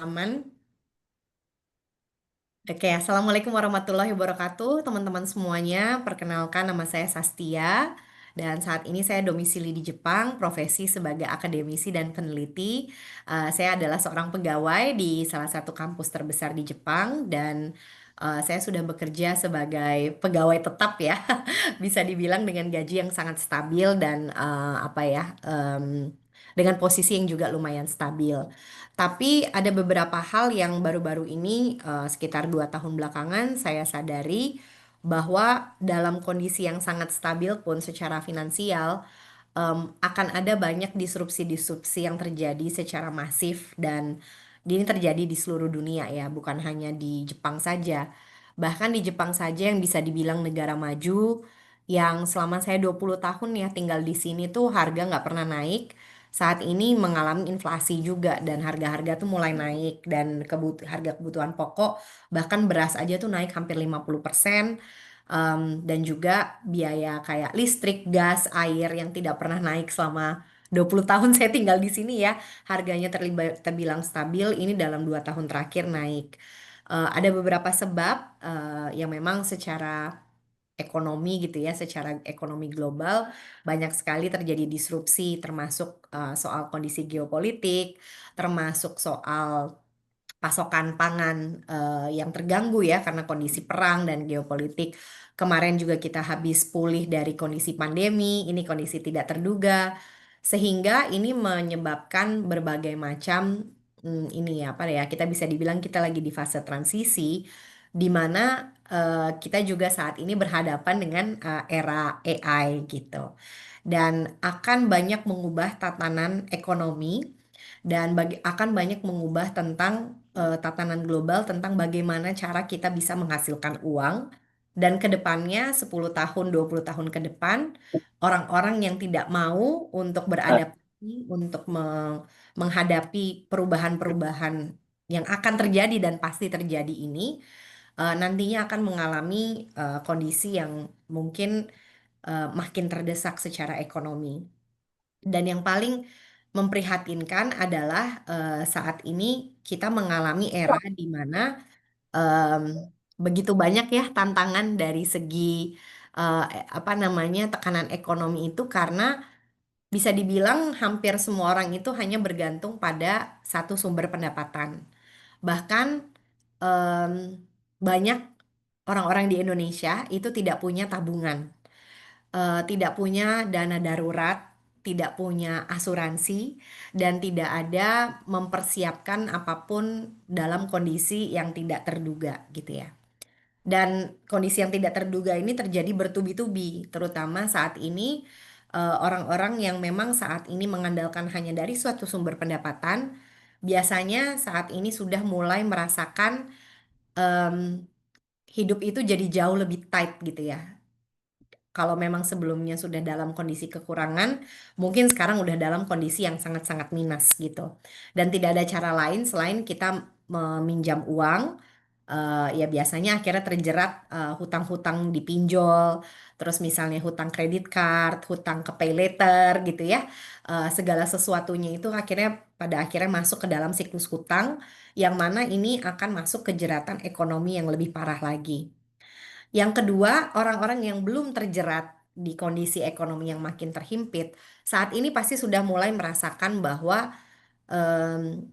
Aman. Oke, Assalamualaikum warahmatullahi wabarakatuh, teman-teman semuanya. Perkenalkan, nama saya Sastia, dan saat ini saya domisili di Jepang, profesi sebagai akademisi dan peneliti. Saya adalah seorang pegawai di salah satu kampus terbesar di Jepang, dan saya sudah bekerja sebagai pegawai tetap ya, bisa dibilang dengan gaji yang sangat stabil dan dengan posisi yang juga lumayan stabil. Tapi ada beberapa hal yang baru-baru ini, sekitar 2 tahun belakangan, saya sadari bahwa dalam kondisi yang sangat stabil pun secara finansial, akan ada banyak disrupsi-disrupsi yang terjadi secara masif dan ini terjadi di seluruh dunia ya, bukan hanya di Jepang saja. Bahkan di Jepang saja yang bisa dibilang negara maju, yang selama saya 20 tahun ya tinggal di sini tuh harga nggak pernah naik. Saat ini mengalami inflasi juga dan harga-harga tuh mulai naik dan harga kebutuhan pokok bahkan beras aja tuh naik hampir 50%. Dan juga biaya kayak listrik, gas, air yang tidak pernah naik selama 20 tahun saya tinggal di sini ya. Harganya terbilang stabil, ini dalam 2 tahun terakhir naik. Ada beberapa sebab yang memang secara ekonomi gitu ya, secara ekonomi global banyak sekali terjadi disrupsi termasuk soal kondisi geopolitik, termasuk soal pasokan pangan yang terganggu ya karena kondisi perang dan geopolitik. Kemarin juga kita habis pulih dari kondisi pandemi, ini kondisi tidak terduga, sehingga ini menyebabkan berbagai macam ini ya apa ya kita bisa dibilang kita lagi di fase transisi di mana kita juga saat ini berhadapan dengan era AI gitu dan akan banyak mengubah tatanan ekonomi dan akan banyak mengubah tentang tatanan global tentang bagaimana cara kita bisa menghasilkan uang dan ke depannya 10 tahun 20 tahun ke depan orang-orang yang tidak mau untuk beradaptasi untuk menghadapi perubahan-perubahan yang akan terjadi dan pasti terjadi ini nantinya akan mengalami kondisi yang mungkin makin terdesak secara ekonomi. Dan yang paling memprihatinkan adalah saat ini kita mengalami era di mana em, begitu banyak ya tantangan dari segi apa namanya tekanan ekonomi itu karena bisa dibilang hampir semua orang itu hanya bergantung pada satu sumber pendapatan. Bahkan em, banyak orang-orang di Indonesia itu tidak punya tabungan, tidak punya dana darurat, tidak punya asuransi, dan tidak ada mempersiapkan apapun dalam kondisi yang tidak terduga gitu ya. Dan kondisi yang tidak terduga ini terjadi bertubi-tubi, terutama saat ini orang-orang yang memang saat ini mengandalkan hanya dari suatu sumber pendapatan, biasanya saat ini sudah mulai merasakan em, hidup itu jadi jauh lebih tight gitu ya. Kalau memang sebelumnya sudah dalam kondisi kekurangan, mungkin sekarang udah dalam kondisi yang sangat-sangat minus gitu. Dan tidak ada cara lain selain kita meminjam uang, ya biasanya akhirnya terjerat hutang-hutang di pinjol, terus misalnya hutang kredit card, hutang ke pay later gitu ya. Segala sesuatunya itu akhirnya pada akhirnya masuk ke dalam siklus hutang, yang mana ini akan masuk ke jeratan ekonomi yang lebih parah lagi. Yang kedua, orang-orang yang belum terjerat di kondisi ekonomi yang makin terhimpit, saat ini pasti sudah mulai merasakan bahwa em,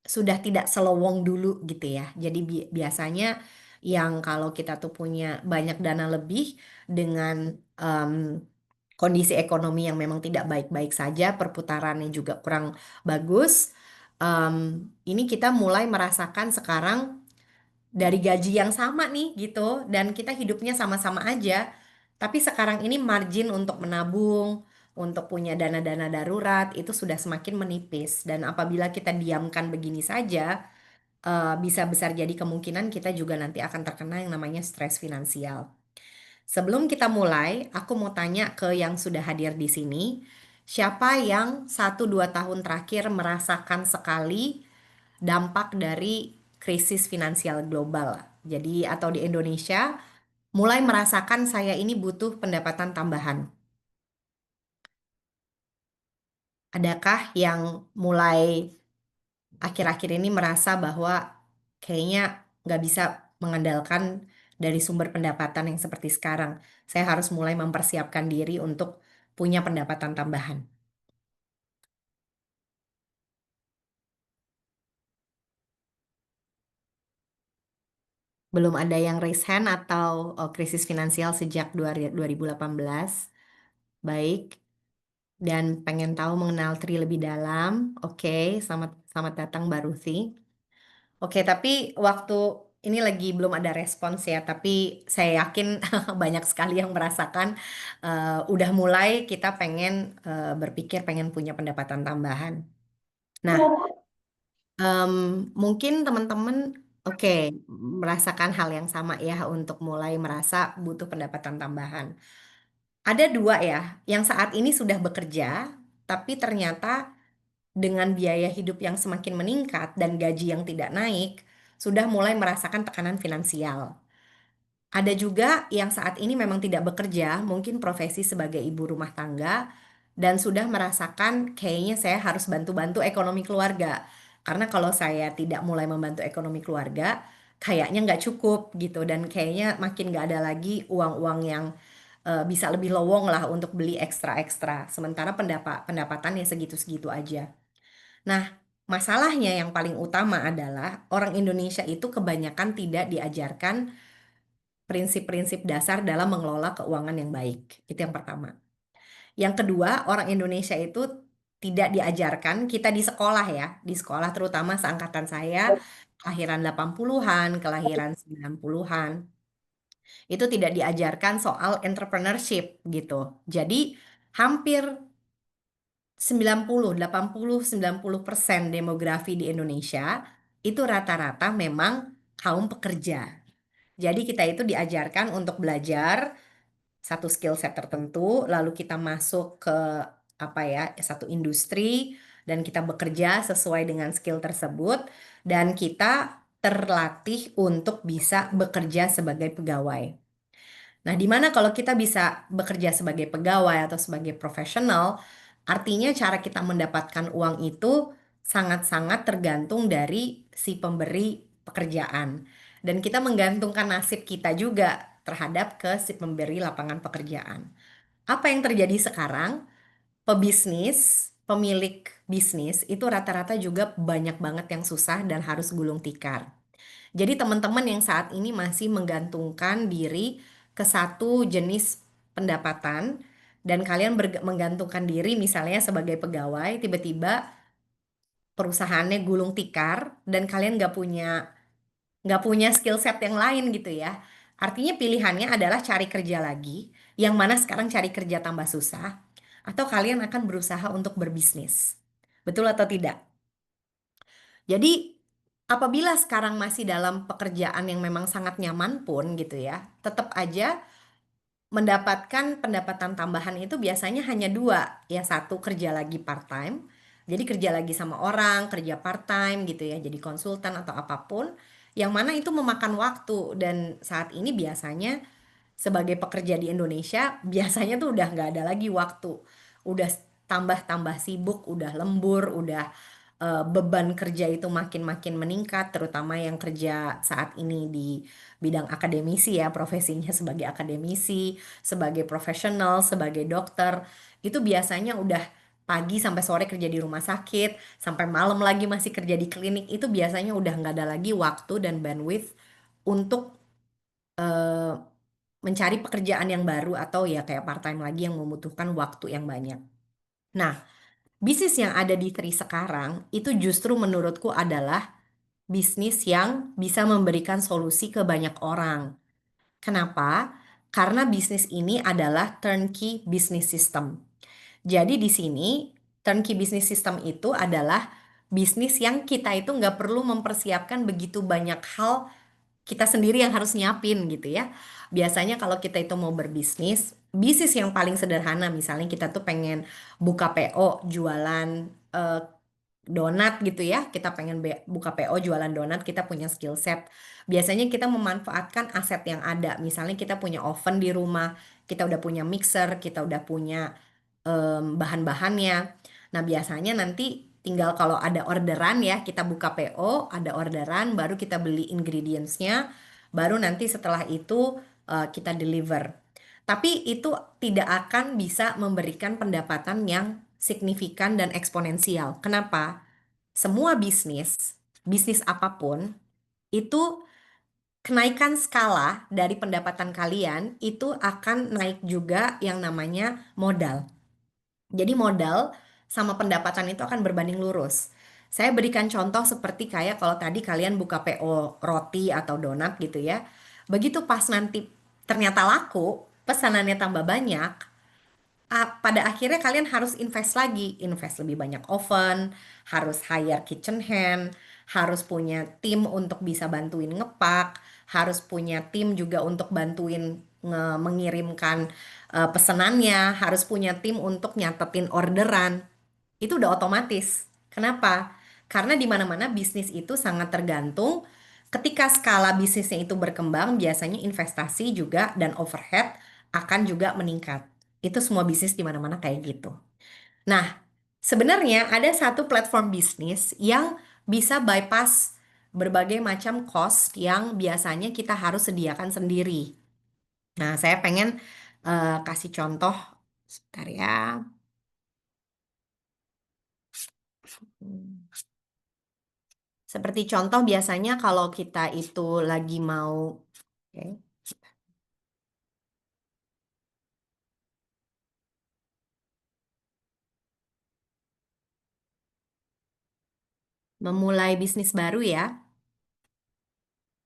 sudah tidak selowong dulu gitu ya. Jadi biasanya yang kalau kita tuh punya banyak dana lebih dengan kondisi ekonomi yang memang tidak baik-baik saja, perputarannya juga kurang bagus. Ini kita mulai merasakan sekarang dari gaji yang sama nih gitu dan kita hidupnya sama-sama aja. Tapi sekarang ini margin untuk menabung, untuk punya dana-dana darurat itu sudah semakin menipis dan apabila kita diamkan begini saja bisa besar jadi kemungkinan kita juga nanti akan terkena yang namanya stres finansial. Sebelum kita mulai, aku mau tanya ke yang sudah hadir di sini, siapa yang 1-2 tahun terakhir merasakan sekali dampak dari krisis finansial global. Jadi atau di Indonesia mulai merasakan saya ini butuh pendapatan tambahan. Adakah yang mulai akhir-akhir ini merasa bahwa kayaknya nggak bisa mengandalkan dari sumber pendapatan yang seperti sekarang. Saya harus mulai mempersiapkan diri untuk punya pendapatan tambahan. Belum ada yang raise hand atau krisis finansial sejak 2018. Baik, dan pengen tahu mengenal Tri lebih dalam. Oke, selamat selamat datang Mbak Ruthi. Oke, tapi waktu ini lagi belum ada respons ya, tapi saya yakin banyak sekali yang merasakan udah mulai kita pengen berpikir pengen punya pendapatan tambahan. Nah, em, mungkin teman-teman oke merasakan hal yang sama ya untuk mulai merasa butuh pendapatan tambahan. Ada dua ya, yang saat ini sudah bekerja, tapi ternyata dengan biaya hidup yang semakin meningkat dan gaji yang tidak naik, sudah mulai merasakan tekanan finansial. Ada juga yang saat ini memang tidak bekerja, mungkin profesi sebagai ibu rumah tangga, dan sudah merasakan kayaknya saya harus bantu-bantu ekonomi keluarga. Karena kalau saya tidak mulai membantu ekonomi keluarga, kayaknya nggak cukup gitu, dan kayaknya makin nggak ada lagi uang-uang yang bisa lebih lowong lah untuk beli ekstra-ekstra. Sementara pendapatannya segitu-segitu aja. Nah, masalahnya yang paling utama adalah orang Indonesia itu kebanyakan tidak diajarkan prinsip-prinsip dasar dalam mengelola keuangan yang baik. Itu yang pertama. Yang kedua, orang Indonesia itu tidak diajarkan, kita di sekolah ya, di sekolah terutama seangkatan saya, kelahiran 80-an, kelahiran 90-an, itu tidak diajarkan soal entrepreneurship gitu. Jadi hampir 90, 80, 90% demografi di Indonesia itu rata-rata memang kaum pekerja. Jadi kita itu diajarkan untuk belajar satu skill set tertentu, lalu kita masuk ke apa ya, satu industri dan kita bekerja sesuai dengan skill tersebut dan kita terlatih untuk bisa bekerja sebagai pegawai. Nah, di mana kalau kita bisa bekerja sebagai pegawai atau sebagai profesional, artinya cara kita mendapatkan uang itu sangat-sangat tergantung dari si pemberi pekerjaan. Dan kita menggantungkan nasib kita juga terhadap ke si pemberi lapangan pekerjaan. Apa yang terjadi sekarang? Pebisnis, pemilik bisnis itu rata-rata juga banyak banget yang susah dan harus gulung tikar. Jadi teman-teman yang saat ini masih menggantungkan diri ke satu jenis pendapatan dan kalian menggantungkan diri misalnya sebagai pegawai, tiba-tiba perusahaannya gulung tikar dan kalian nggak punya skill set yang lain gitu ya. Artinya pilihannya adalah cari kerja lagi, yang mana sekarang cari kerja tambah susah, atau kalian akan berusaha untuk berbisnis. Betul atau tidak? Jadi, apabila sekarang masih dalam pekerjaan yang memang sangat nyaman pun gitu ya, tetap aja mendapatkan pendapatan tambahan itu biasanya hanya dua. Ya satu kerja lagi part-time, jadi kerja lagi sama orang, kerja part-time gitu ya, jadi konsultan atau apapun, yang mana itu memakan waktu dan saat ini biasanya sebagai pekerja di Indonesia biasanya tuh udah nggak ada lagi waktu, udah tambah-tambah sibuk, udah lembur, udah beban kerja itu makin-makin meningkat, terutama yang kerja saat ini di bidang akademisi ya, profesinya sebagai akademisi, sebagai profesional, sebagai dokter, itu biasanya udah pagi sampai sore kerja di rumah sakit, sampai malam lagi masih kerja di klinik, itu biasanya udah nggak ada lagi waktu dan bandwidth untuk eh, mencari pekerjaan yang baru atau ya kayak part time lagi yang membutuhkan waktu yang banyak. Nah, bisnis yang ada di Tri sekarang itu justru menurutku adalah bisnis yang bisa memberikan solusi ke banyak orang. Kenapa? Karena bisnis ini adalah turnkey business system. Jadi di sini turnkey business system itu adalah bisnis yang kita itu nggak perlu mempersiapkan begitu banyak hal, kita sendiri yang harus nyiapin gitu ya. Biasanya kalau kita itu mau berbisnis, bisnis yang paling sederhana misalnya kita tuh pengen buka PO jualan eh, donat gitu ya. Kita pengen buka PO jualan donat, kita punya skill set. Biasanya kita memanfaatkan aset yang ada. Misalnya kita punya oven di rumah, kita udah punya mixer, kita udah punya bahan-bahannya. Nah, biasanya nanti tinggal kalau ada orderan ya kita buka PO, ada orderan, baru kita beli ingredientsnya, baru nanti setelah itu kita deliver. Tapi itu tidak akan bisa memberikan pendapatan yang signifikan dan eksponensial. Kenapa? Semua bisnis, bisnis apapun, itu kenaikan skala dari pendapatan kalian itu akan naik juga yang namanya modal. Jadi modal sama pendapatan itu akan berbanding lurus. Saya berikan contoh seperti kayak kalau tadi kalian buka PO roti atau donat gitu ya. Begitu pas nanti ternyata laku, pesanannya tambah banyak, pada akhirnya kalian harus invest lagi, invest lebih banyak oven, harus hire kitchen hand, harus punya tim untuk bisa bantuin ngepak, harus punya tim juga untuk bantuin mengirimkan pesanannya, harus punya tim untuk nyatetin orderan. Itu udah otomatis. Kenapa? Karena di mana-mana bisnis itu sangat tergantung ketika skala bisnisnya itu berkembang, biasanya investasi juga dan overhead akan juga meningkat. Itu semua bisnis di mana-mana kayak gitu. Nah, sebenarnya ada satu platform bisnis yang bisa bypass berbagai macam cost yang biasanya kita harus sediakan sendiri. Nah, saya pengen kasih contoh, sebentar ya. Hmm. Seperti contoh biasanya kalau kita itu lagi mau oke, memulai bisnis baru ya.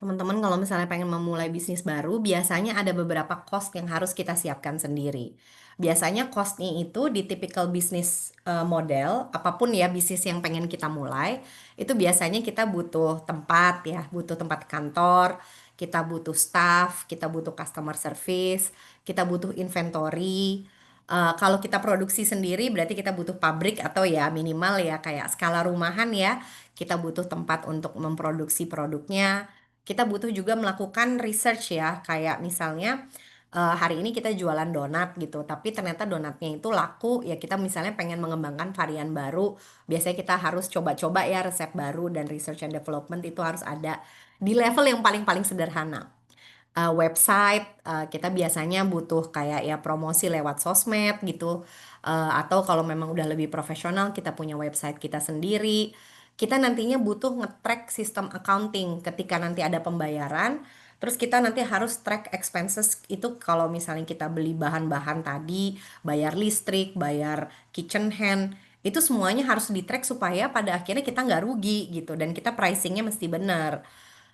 Teman-teman kalau misalnya pengen memulai bisnis baru, biasanya ada beberapa cost yang harus kita siapkan sendiri. Biasanya costnya itu di typical bisnis model, apapun ya bisnis yang pengen kita mulai, itu biasanya kita butuh tempat ya, butuh tempat kantor, kita butuh staff, kita butuh customer service, kita butuh inventory. Kalau kita produksi sendiri berarti kita butuh pabrik atau ya minimal ya kayak skala rumahan ya, kita butuh tempat untuk memproduksi produknya. Kita butuh juga melakukan research ya, kayak misalnya hari ini kita jualan donat gitu, tapi ternyata donatnya itu laku, ya kita misalnya pengen mengembangkan varian baru, biasanya kita harus coba-coba ya resep baru dan research and development itu harus ada di level yang paling-paling sederhana. Website kita biasanya butuh kayak ya promosi lewat sosmed gitu. Atau kalau memang udah lebih profesional kita punya website kita sendiri. Kita nantinya butuh nge-track sistem accounting ketika nanti ada pembayaran, terus kita nanti harus track expenses itu kalau misalnya kita beli bahan-bahan tadi, bayar listrik, bayar kitchen hand, itu semuanya harus di-track supaya pada akhirnya kita nggak rugi gitu dan kita pricingnya mesti benar.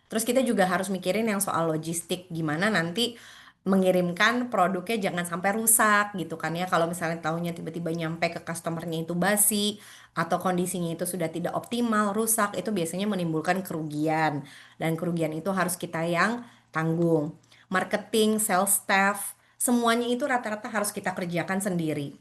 Terus kita juga harus mikirin yang soal logistik, gimana nanti mengirimkan produknya jangan sampai rusak gitu kan ya. Kalau misalnya tahunya tiba-tiba nyampe ke customernya itu basi atau kondisinya itu sudah tidak optimal, rusak, itu biasanya menimbulkan kerugian. Dan kerugian itu harus kita yang tanggung. Marketing, sales staff, semuanya itu rata-rata harus kita kerjakan sendiri.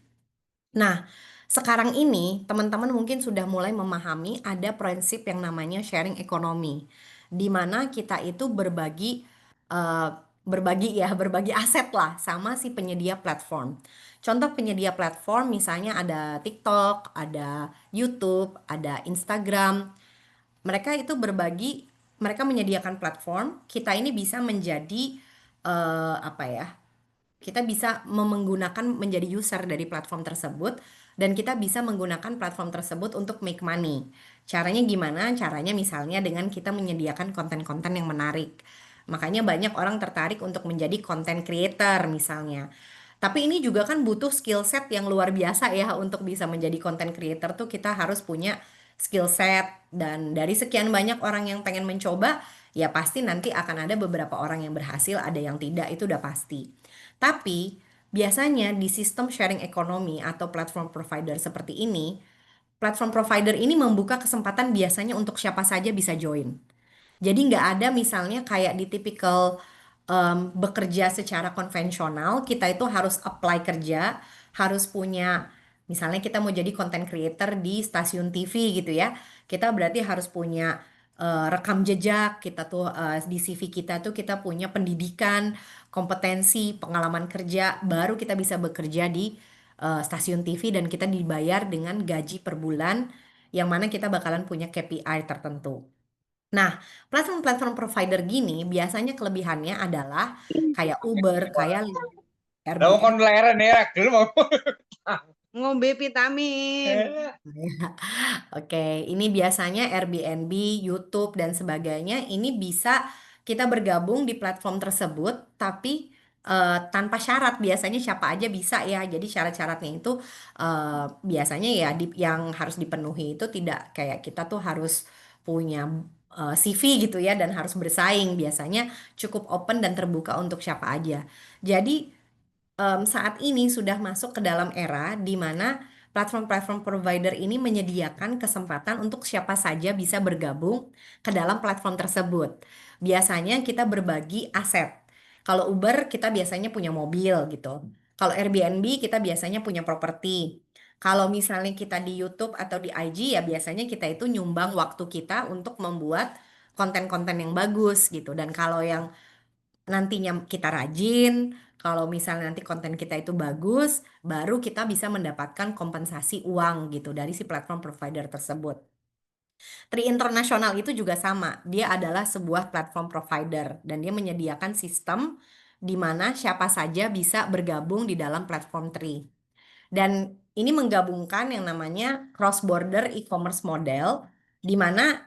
Nah, sekarang ini teman-teman mungkin sudah mulai memahami ada prinsip yang namanya sharing ekonomi, di mana kita itu eh, berbagi ya, berbagi aset lah sama si penyedia platform. Contoh penyedia platform misalnya ada TikTok, ada YouTube, ada Instagram. Mereka itu berbagi, mereka menyediakan platform, kita ini bisa menjadi apa ya? Kita bisa menggunakan menjadi user dari platform tersebut dan kita bisa menggunakan platform tersebut untuk make money. Caranya gimana? Caranya misalnya dengan kita menyediakan konten-konten yang menarik. Makanya banyak orang tertarik untuk menjadi content creator misalnya. Tapi ini juga kan butuh skill set yang luar biasa ya untuk bisa menjadi content creator tuh kita harus punya skill set dan dari sekian banyak orang yang pengen mencoba ya pasti nanti akan ada beberapa orang yang berhasil, ada yang tidak, itu udah pasti. Tapi biasanya di sistem sharing ekonomi atau platform provider seperti ini, platform provider ini membuka kesempatan biasanya untuk siapa saja bisa join. Jadi nggak ada misalnya kayak di tipikal bekerja secara konvensional, kita itu harus apply kerja, harus punya, misalnya kita mau jadi content creator di stasiun TV gitu ya, kita berarti harus punya rekam jejak, kita tuh di CV kita tuh kita punya pendidikan, kompetensi, pengalaman kerja, baru kita bisa bekerja di stasiun TV dan kita dibayar dengan gaji per bulan yang mana kita bakalan punya KPI tertentu. Nah, platform-platform provider gini biasanya kelebihannya adalah kayak Uber, kayak Lah Airbnb. kon leren ya, gelem apa? Ngombe vitamin. Oke, ini biasanya Airbnb, YouTube, dan sebagainya. Ini bisa kita bergabung di platform tersebut, tapi tanpa syarat. Biasanya siapa aja bisa ya. Jadi syarat-syaratnya itu biasanya ya yang harus dipenuhi itu tidak kayak kita tuh harus punya CV gitu ya dan harus bersaing. Biasanya cukup open dan terbuka untuk siapa aja. Jadi saat ini sudah masuk ke dalam era di mana platform-platform provider ini menyediakan kesempatan untuk siapa saja bisa bergabung ke dalam platform tersebut. Biasanya kita berbagi aset. Kalau Uber kita biasanya punya mobil gitu. Kalau Airbnb kita biasanya punya properti. Kalau misalnya kita di YouTube atau di IG ya biasanya kita itu nyumbang waktu kita untuk membuat konten-konten yang bagus gitu. Dan kalau yang nantinya kita rajin, kalau misalnya nanti konten kita itu bagus, baru kita bisa mendapatkan kompensasi uang gitu dari si platform provider tersebut. Tri International itu juga sama, dia adalah sebuah platform provider dan dia menyediakan sistem di mana siapa saja bisa bergabung di dalam platform Tri. Dan ini menggabungkan yang namanya cross border e-commerce model, di mana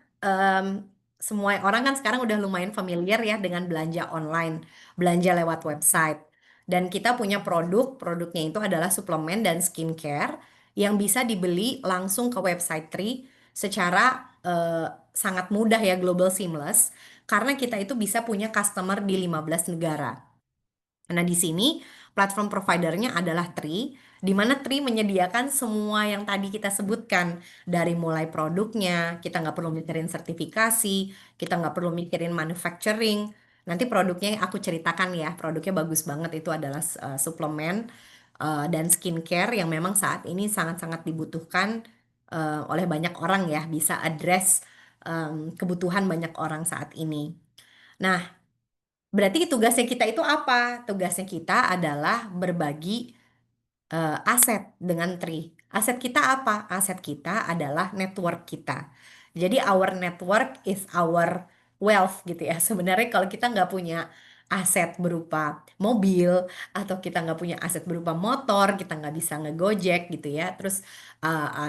semua orang kan sekarang udah lumayan familiar ya dengan belanja online, belanja lewat website. Dan kita punya produknya itu adalah suplemen dan skincare yang bisa dibeli langsung ke website Tri secara sangat mudah ya, global seamless, karena kita itu bisa punya customer di 15 negara. Nah, di sini platform providernya adalah Tri, di mana Tri menyediakan semua yang tadi kita sebutkan, dari mulai produknya, kita nggak perlu mikirin sertifikasi, kita nggak perlu mikirin manufacturing. Nanti produknya aku ceritakan ya, produknya bagus banget itu adalah suplemen dan skincare yang memang saat ini sangat-sangat dibutuhkan oleh banyak orang ya, bisa address kebutuhan banyak orang saat ini. Nah, berarti tugasnya kita itu apa? Tugasnya kita adalah berbagi aset dengan Tri. Aset kita apa? Aset kita adalah network kita. Jadi our network is our wealth gitu ya. Sebenarnya kalau kita nggak punya aset berupa mobil atau kita nggak punya aset berupa motor, kita nggak bisa ngegojek gitu ya. Terus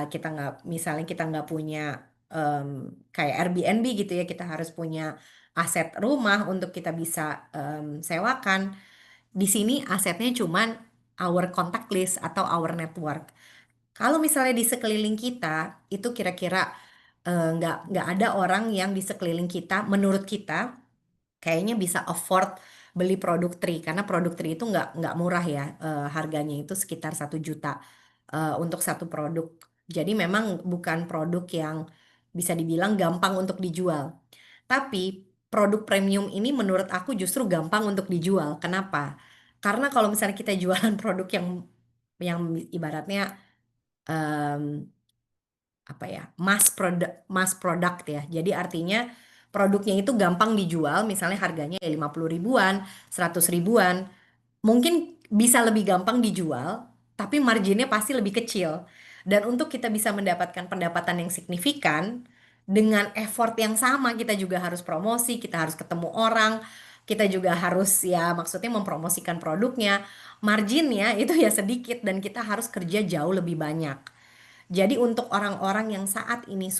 kita nggak, misalnya kita nggak punya kayak Airbnb gitu ya, kita harus punya aset rumah untuk kita bisa sewakan. Di sini asetnya cuman our contact list atau our network. Kalau misalnya di sekeliling kita itu kira-kira nggak ada orang yang di sekeliling kita menurut kita kayaknya bisa afford beli produk Tri, karena produk Tri itu nggak murah ya, harganya itu sekitar 1 juta untuk satu produk. Jadi memang bukan produk yang bisa dibilang gampang untuk dijual. Tapi produk premium ini menurut aku justru gampang untuk dijual. Kenapa? Karena kalau misalnya kita jualan produk yang ibaratnya em, apa ya, mass product ya. Jadi artinya produknya itu gampang dijual, misalnya harganya ya 50 ribuan, 100 ribuan, mungkin bisa lebih gampang dijual, tapi marginnya pasti lebih kecil. Dan untuk kita bisa mendapatkan pendapatan yang signifikan, dengan effort yang sama, kita juga harus promosi, kita harus ketemu orang, kita juga harus ya maksudnya mempromosikan produknya, marginnya itu ya sedikit dan kita harus kerja jauh lebih banyak. Jadi untuk orang-orang yang saat ini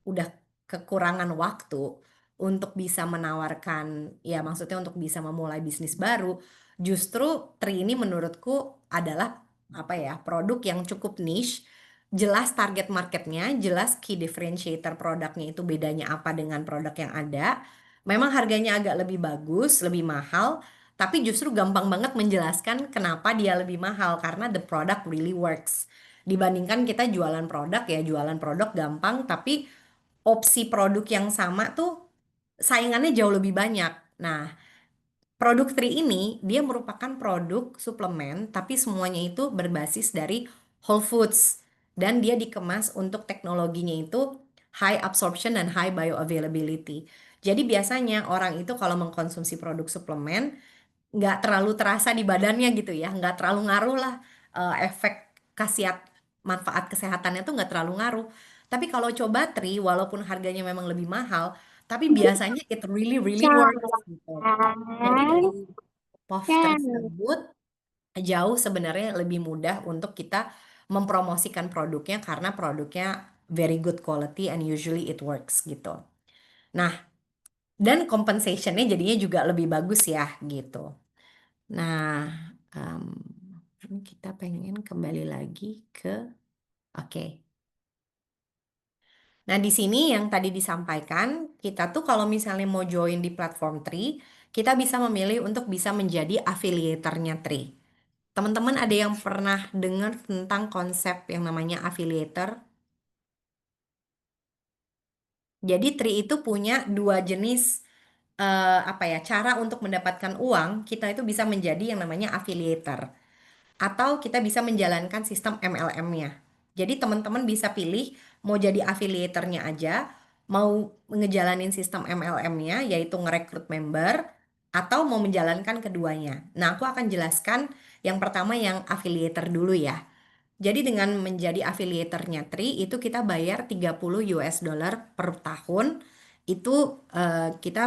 udah kekurangan waktu untuk bisa menawarkan, ya maksudnya untuk bisa memulai bisnis baru, justru Tri ini menurutku adalah apa ya, produk yang cukup niche, jelas target marketnya, jelas key differentiator produknya itu bedanya apa dengan produk yang ada. Memang harganya agak lebih bagus, lebih mahal, tapi justru gampang banget menjelaskan kenapa dia lebih mahal karena the product really works. Dibandingkan kita jualan produk ya, jualan produk gampang, tapi opsi produk yang sama tuh saingannya jauh lebih banyak. Nah, produk Tri ini dia merupakan produk suplemen, tapi semuanya itu berbasis dari whole foods dan dia dikemas untuk teknologinya itu high absorption dan high bioavailability. Jadi biasanya orang itu kalau mengkonsumsi produk suplemen nggak terlalu terasa di badannya gitu ya, nggak terlalu ngaruh lah efek khasiat manfaat kesehatannya tuh nggak terlalu ngaruh. Tapi kalau coba Tri, walaupun harganya memang lebih mahal, tapi biasanya it really really works gitu. Jadi dari POV tersebut jauh sebenarnya lebih mudah untuk kita mempromosikan produknya karena produknya very good quality and usually it works gitu. Nah, dan compensationnya jadinya juga lebih bagus ya gitu. Nah, em, ini kita pengen kembali lagi ke oke. Nah, di sini yang tadi disampaikan, kita tuh kalau misalnya mau join di platform Tree, kita bisa memilih untuk bisa menjadi affiliatornya Tree. Teman-teman ada yang pernah dengar tentang konsep yang namanya affiliator? Jadi Tree itu punya dua jenis apa ya cara untuk mendapatkan uang. Kita itu bisa menjadi yang namanya affiliator. Atau kita bisa menjalankan sistem MLM-nya. Jadi teman-teman bisa pilih mau jadi afiliatornya aja, mau ngejalanin sistem MLM-nya yaitu ngerekrut member, atau mau menjalankan keduanya. Nah, aku akan jelaskan yang pertama yang affiliator dulu ya. Jadi dengan menjadi affiliatornya Tri itu kita bayar 30 US dollar per tahun. Itu kita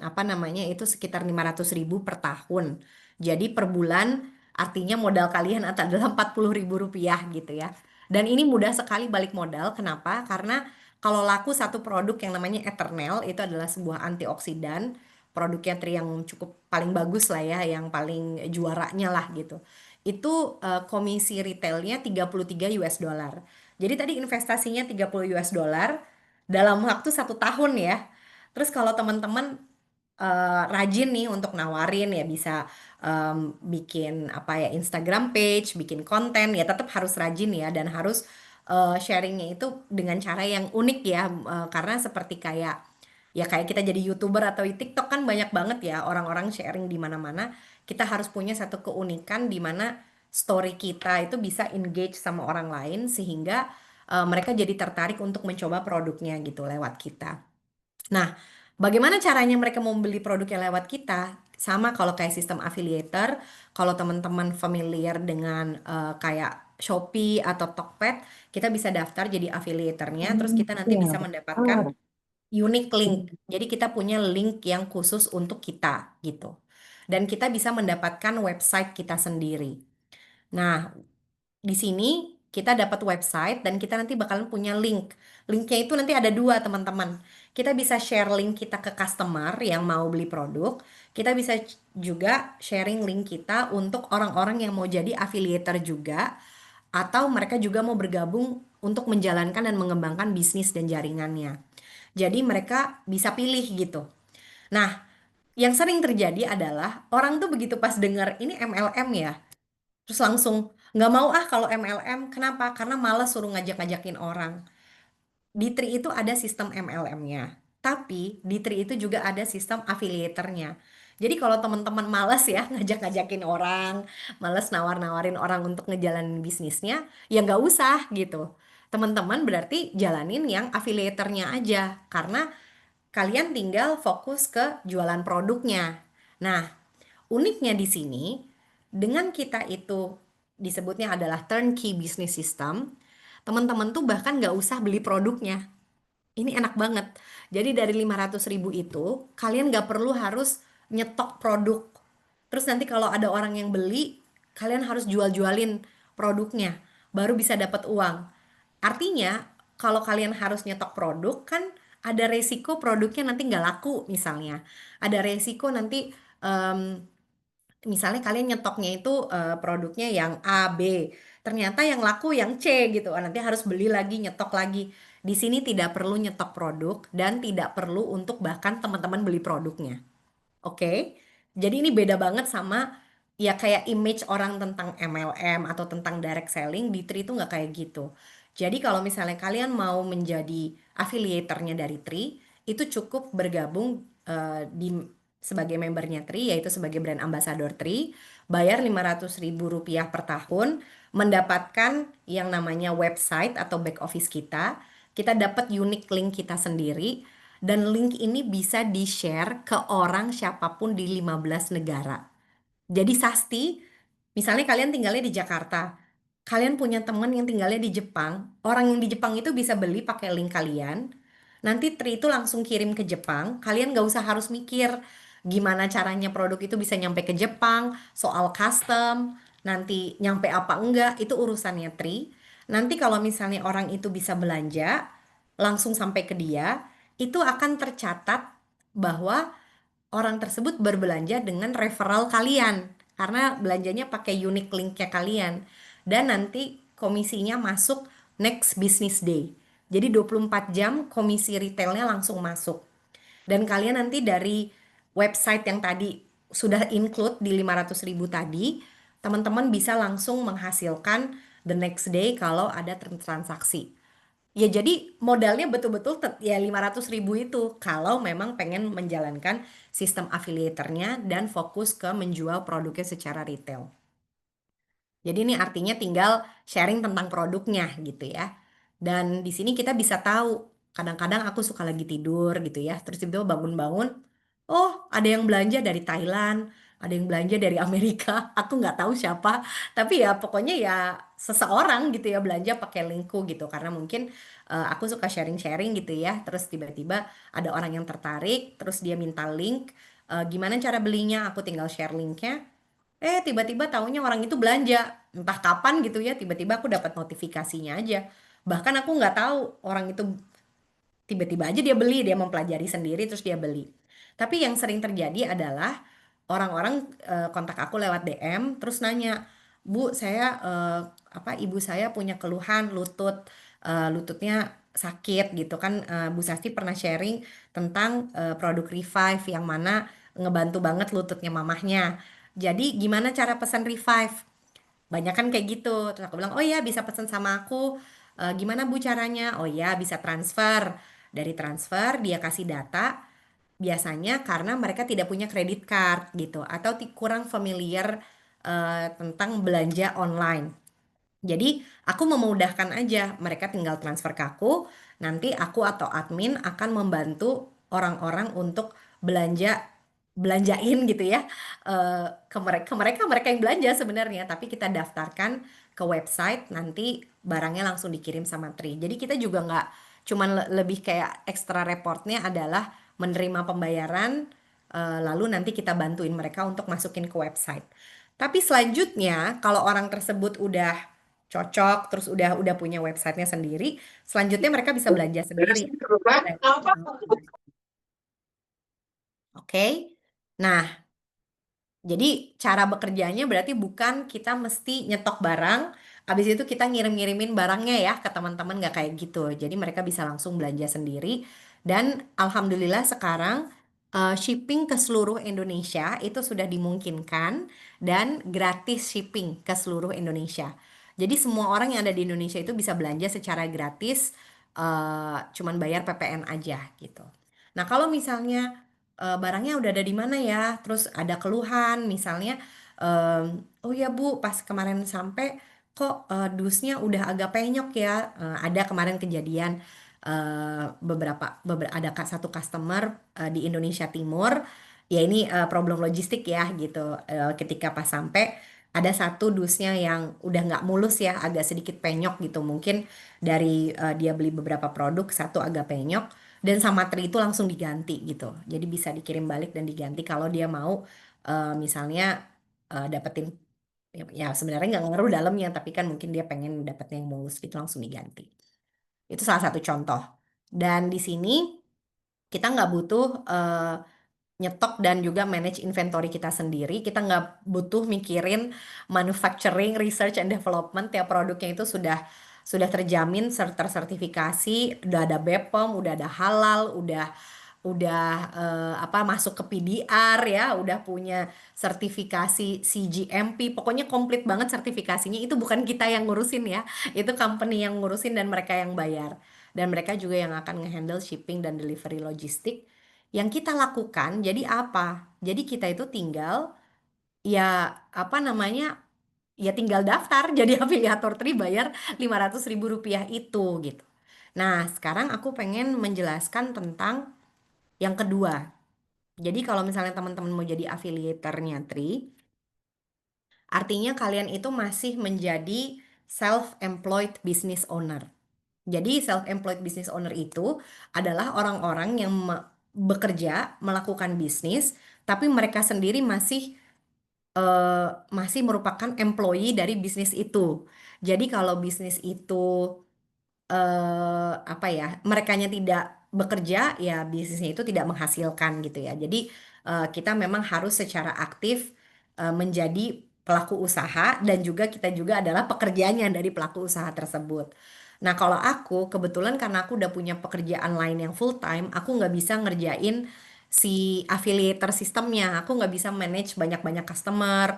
apa namanya itu sekitar 500.000 per tahun. Jadi per bulan artinya modal kalian adalah 40.000 rupiah gitu ya. Dan ini mudah sekali balik modal. Kenapa? Karena kalau laku satu produk yang namanya Eternal itu adalah sebuah antioksidan. Produknya Tri yang cukup paling bagus lah ya, yang paling juaranya lah gitu. Itu komisi retailnya 33 US dollar. Jadi tadi investasinya 30 US dollar dalam waktu 1 tahun ya. Terus kalau teman-teman rajin nih untuk nawarin ya bisa bikin apa ya Instagram page, bikin konten ya tetap harus rajin ya dan harus sharingnya itu dengan cara yang unik ya karena seperti kayak kita jadi YouTuber atau di TikTok kan banyak banget ya orang-orang sharing di mana-mana. Kita harus punya satu keunikan di mana story kita itu bisa engage sama orang lain sehingga mereka jadi tertarik untuk mencoba produknya gitu lewat kita. Nah, bagaimana caranya mereka mau beli produknya lewat kita? Sama kalau kayak sistem affiliator, kalau teman-teman familiar dengan kayak Shopee atau Tokped, kita bisa daftar jadi affiliatornya, terus kita nanti bisa mendapatkan unique link. Jadi kita punya link yang khusus untuk kita gitu. Dan kita bisa mendapatkan website kita sendiri. Nah, di sini kita dapat website dan kita nanti bakalan punya link. Linknya itu nanti ada dua teman-teman. Kita bisa share link kita ke customer yang mau beli produk. Kita bisa juga sharing link kita untuk orang-orang yang mau jadi affiliator juga. Atau mereka juga mau bergabung untuk menjalankan dan mengembangkan bisnis dan jaringannya. Jadi mereka bisa pilih gitu. Nah, yang sering terjadi adalah orang tuh begitu pas dengar ini MLM ya, terus langsung nggak mau ah kalau MLM. Kenapa? Karena malas suruh ngajak-ngajakin orang. Di Tri itu ada sistem MLM-nya. Tapi di Tri itu juga ada sistem affiliatornya. Jadi kalau teman-teman malas ya ngajak-ngajakin orang, malas nawar-nawarin orang untuk ngejalanin bisnisnya, ya nggak usah gitu. Teman-teman berarti jalanin yang affiliatornya aja. Karena kalian tinggal fokus ke jualan produknya. Nah, uniknya di sini, dengan kita itu disebutnya adalah turnkey business system, teman-teman tuh bahkan nggak usah beli produknya. Ini enak banget. Jadi dari 500.000 itu, kalian nggak perlu harus nyetok produk. Terus nanti kalau ada orang yang beli, kalian harus jual-jualin produknya, baru bisa dapat uang. Artinya, kalau kalian harus nyetok produk, kan ada resiko produknya nanti nggak laku misalnya. Ada resiko nanti em, misalnya kalian nyetoknya itu produknya yang A, B, ternyata yang laku yang C gitu. Nanti harus beli lagi, nyetok lagi. Di sini tidak perlu nyetok produk dan tidak perlu untuk bahkan teman-teman beli produknya. Oke, jadi ini beda banget sama ya kayak image orang tentang MLM atau tentang direct selling di Tri itu nggak kayak gitu. Jadi kalau misalnya kalian mau menjadi affiliatornya dari Tri, itu cukup bergabung di sebagai membernya Tri, yaitu sebagai brand ambassador Tri, bayar 500.000 rupiah per tahun, mendapatkan yang namanya website atau back office kita dapat unique link kita sendiri, dan link ini bisa di-share ke orang siapapun di 15 negara. Jadi Sasti, misalnya kalian tinggalnya di Jakarta. kalian punya teman yang tinggalnya di Jepang, orang yang di Jepang itu bisa beli pakai link kalian. Nanti Tri itu langsung kirim ke Jepang. Kalian nggak usah harus mikir gimana caranya produk itu bisa nyampe ke Jepang, soal custom, nanti nyampe apa enggak, itu urusannya Tri. Nanti kalau misalnya orang itu bisa belanja, langsung sampai ke dia, itu akan tercatat bahwa orang tersebut berbelanja dengan referral kalian karena belanjanya pakai unique linknya kalian dan nanti komisinya masuk next business day. Jadi 24 jam komisi retailnya langsung masuk. Dan kalian nanti dari website yang tadi sudah include di 500.000 tadi, teman-teman bisa langsung menghasilkan the next day kalau ada transaksi. Ya jadi modalnya betul-betul ya 500.000 itu kalau memang pengen menjalankan sistem affiliatornya dan fokus ke menjual produknya secara retail. Jadi ini artinya tinggal sharing tentang produknya gitu ya. Dan di sini kita bisa tahu, kadang-kadang aku suka lagi tidur gitu ya, terus tiba-tiba bangun-bangun, oh ada yang belanja dari Thailand, ada yang belanja dari Amerika, aku nggak tahu siapa, tapi ya pokoknya ya seseorang gitu ya belanja pakai linkku gitu, karena mungkin aku suka sharing-sharing gitu ya, terus tiba-tiba ada orang yang tertarik, terus dia minta link, gimana cara belinya, aku tinggal share linknya. Tiba-tiba taunya orang itu belanja. Entah kapan gitu ya, tiba-tiba aku dapat notifikasinya aja. Bahkan aku nggak tahu orang itu tiba-tiba aja dia beli, dia mempelajari sendiri terus dia beli. Tapi yang sering terjadi adalah orang-orang kontak aku lewat DM terus nanya, "Bu, saya ibu saya punya keluhan lutut, lututnya sakit gitu kan." Bu Sasti pernah sharing tentang produk Revive yang mana ngebantu banget lututnya mamahnya. Jadi gimana cara pesan Revive? Banyak kan kayak gitu. Terus aku bilang, oh ya bisa pesan sama aku. Gimana Bu caranya? Oh ya bisa transfer. Dari transfer dia kasih data. Biasanya karena mereka tidak punya credit card gitu. Atau kurang familiar tentang belanja online. Jadi aku memudahkan aja, mereka tinggal transfer ke aku, nanti aku atau admin akan membantu orang-orang untuk belanjain gitu ya ke mereka yang belanja sebenarnya, tapi kita daftarkan ke website, nanti barangnya langsung dikirim sama Tri. Jadi kita juga nggak cuman lebih kayak ekstra reportnya adalah menerima pembayaran, lalu nanti kita bantuin mereka untuk masukin ke website. Tapi selanjutnya kalau orang tersebut udah cocok terus udah punya websitenya sendiri, selanjutnya mereka bisa belanja sendiri lewat channel online. Oke. Nah, jadi cara bekerjanya berarti bukan kita mesti nyetok barang, habis itu kita ngirim-ngirimin barangnya ya ke teman-teman, nggak kayak gitu. Jadi mereka bisa langsung belanja sendiri. Dan alhamdulillah sekarang shipping ke seluruh Indonesia itu sudah dimungkinkan dan gratis shipping ke seluruh Indonesia. Jadi semua orang yang ada di Indonesia itu bisa belanja secara gratis, cuman bayar PPN aja gitu. Nah kalau misalnya barangnya udah ada di mana ya, terus ada keluhan misalnya, oh ya Bu pas kemarin sampai kok dusnya udah agak penyok ya. Ada kemarin kejadian ada satu customer di Indonesia Timur, ya ini problem logistik ya gitu. Ketika pas sampai ada satu dusnya yang udah nggak mulus ya, agak sedikit penyok gitu, mungkin dari dia beli beberapa produk satu agak penyok, dan sama Tri itu langsung diganti gitu. Jadi bisa dikirim balik dan diganti kalau dia mau misalnya dapetin, ya sebenarnya nggak ngaruh dalamnya, tapi kan mungkin dia pengen dapetnya yang mulus gitu langsung diganti. Itu salah satu contoh. Dan di sini kita nggak butuh nyetok dan juga manage inventory kita sendiri. Kita nggak butuh mikirin manufacturing, research and development. Tiap produknya itu sudah terjamin, tersertifikasi, udah ada BPOM, udah ada halal, udah masuk ke PDR ya, udah punya sertifikasi CGMP. Pokoknya komplit banget sertifikasinya. Itu bukan kita yang ngurusin ya. Itu company yang ngurusin dan mereka yang bayar. Dan mereka juga yang akan ngehandle shipping dan delivery logistik. Yang kita lakukan jadi apa? Jadi kita itu tinggal ya apa namanya? Ya tinggal daftar jadi afiliator Tri, bayar 500.000 rupiah itu gitu. Nah, sekarang aku pengen menjelaskan tentang yang kedua. Jadi kalau misalnya teman-teman mau jadi afiliatornya Tri, artinya kalian itu masih menjadi self-employed business owner. Jadi self-employed business owner itu adalah orang-orang yang bekerja, melakukan bisnis, tapi mereka sendiri masih merupakan employee dari bisnis itu. Jadi kalau bisnis itu apa ya, merekanya tidak bekerja, ya bisnisnya itu tidak menghasilkan gitu ya. Jadi kita memang harus secara aktif menjadi pelaku usaha, dan juga kita juga adalah pekerjanya dari pelaku usaha tersebut. Nah, kalau aku kebetulan karena aku udah punya pekerjaan lain yang full time, aku nggak bisa ngerjain si affiliator sistemnya. Aku nggak bisa manage banyak-banyak customer.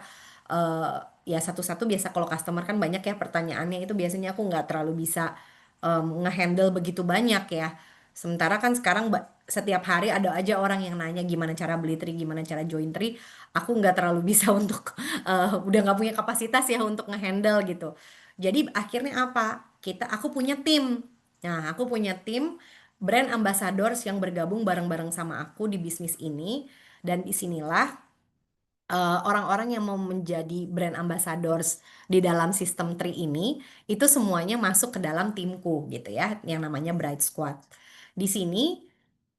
eh ya satu-satu, biasa kalau customer kan banyak ya pertanyaannya, itu biasanya aku nggak terlalu bisa ngehandle begitu banyak ya. Sementara kan sekarang setiap hari ada aja orang yang nanya gimana cara beli tri, gimana cara join tri. Aku nggak terlalu bisa untuk udah nggak punya kapasitas ya untuk ngehandle gitu. Jadi akhirnya apa? Aku punya tim. Nah, aku punya tim brand ambassadors yang bergabung bareng-bareng sama aku di bisnis ini. Dan disinilah orang-orang yang mau menjadi brand ambassadors di dalam sistem Tri ini itu semuanya masuk ke dalam timku gitu ya, yang namanya Bright Squad. Di sini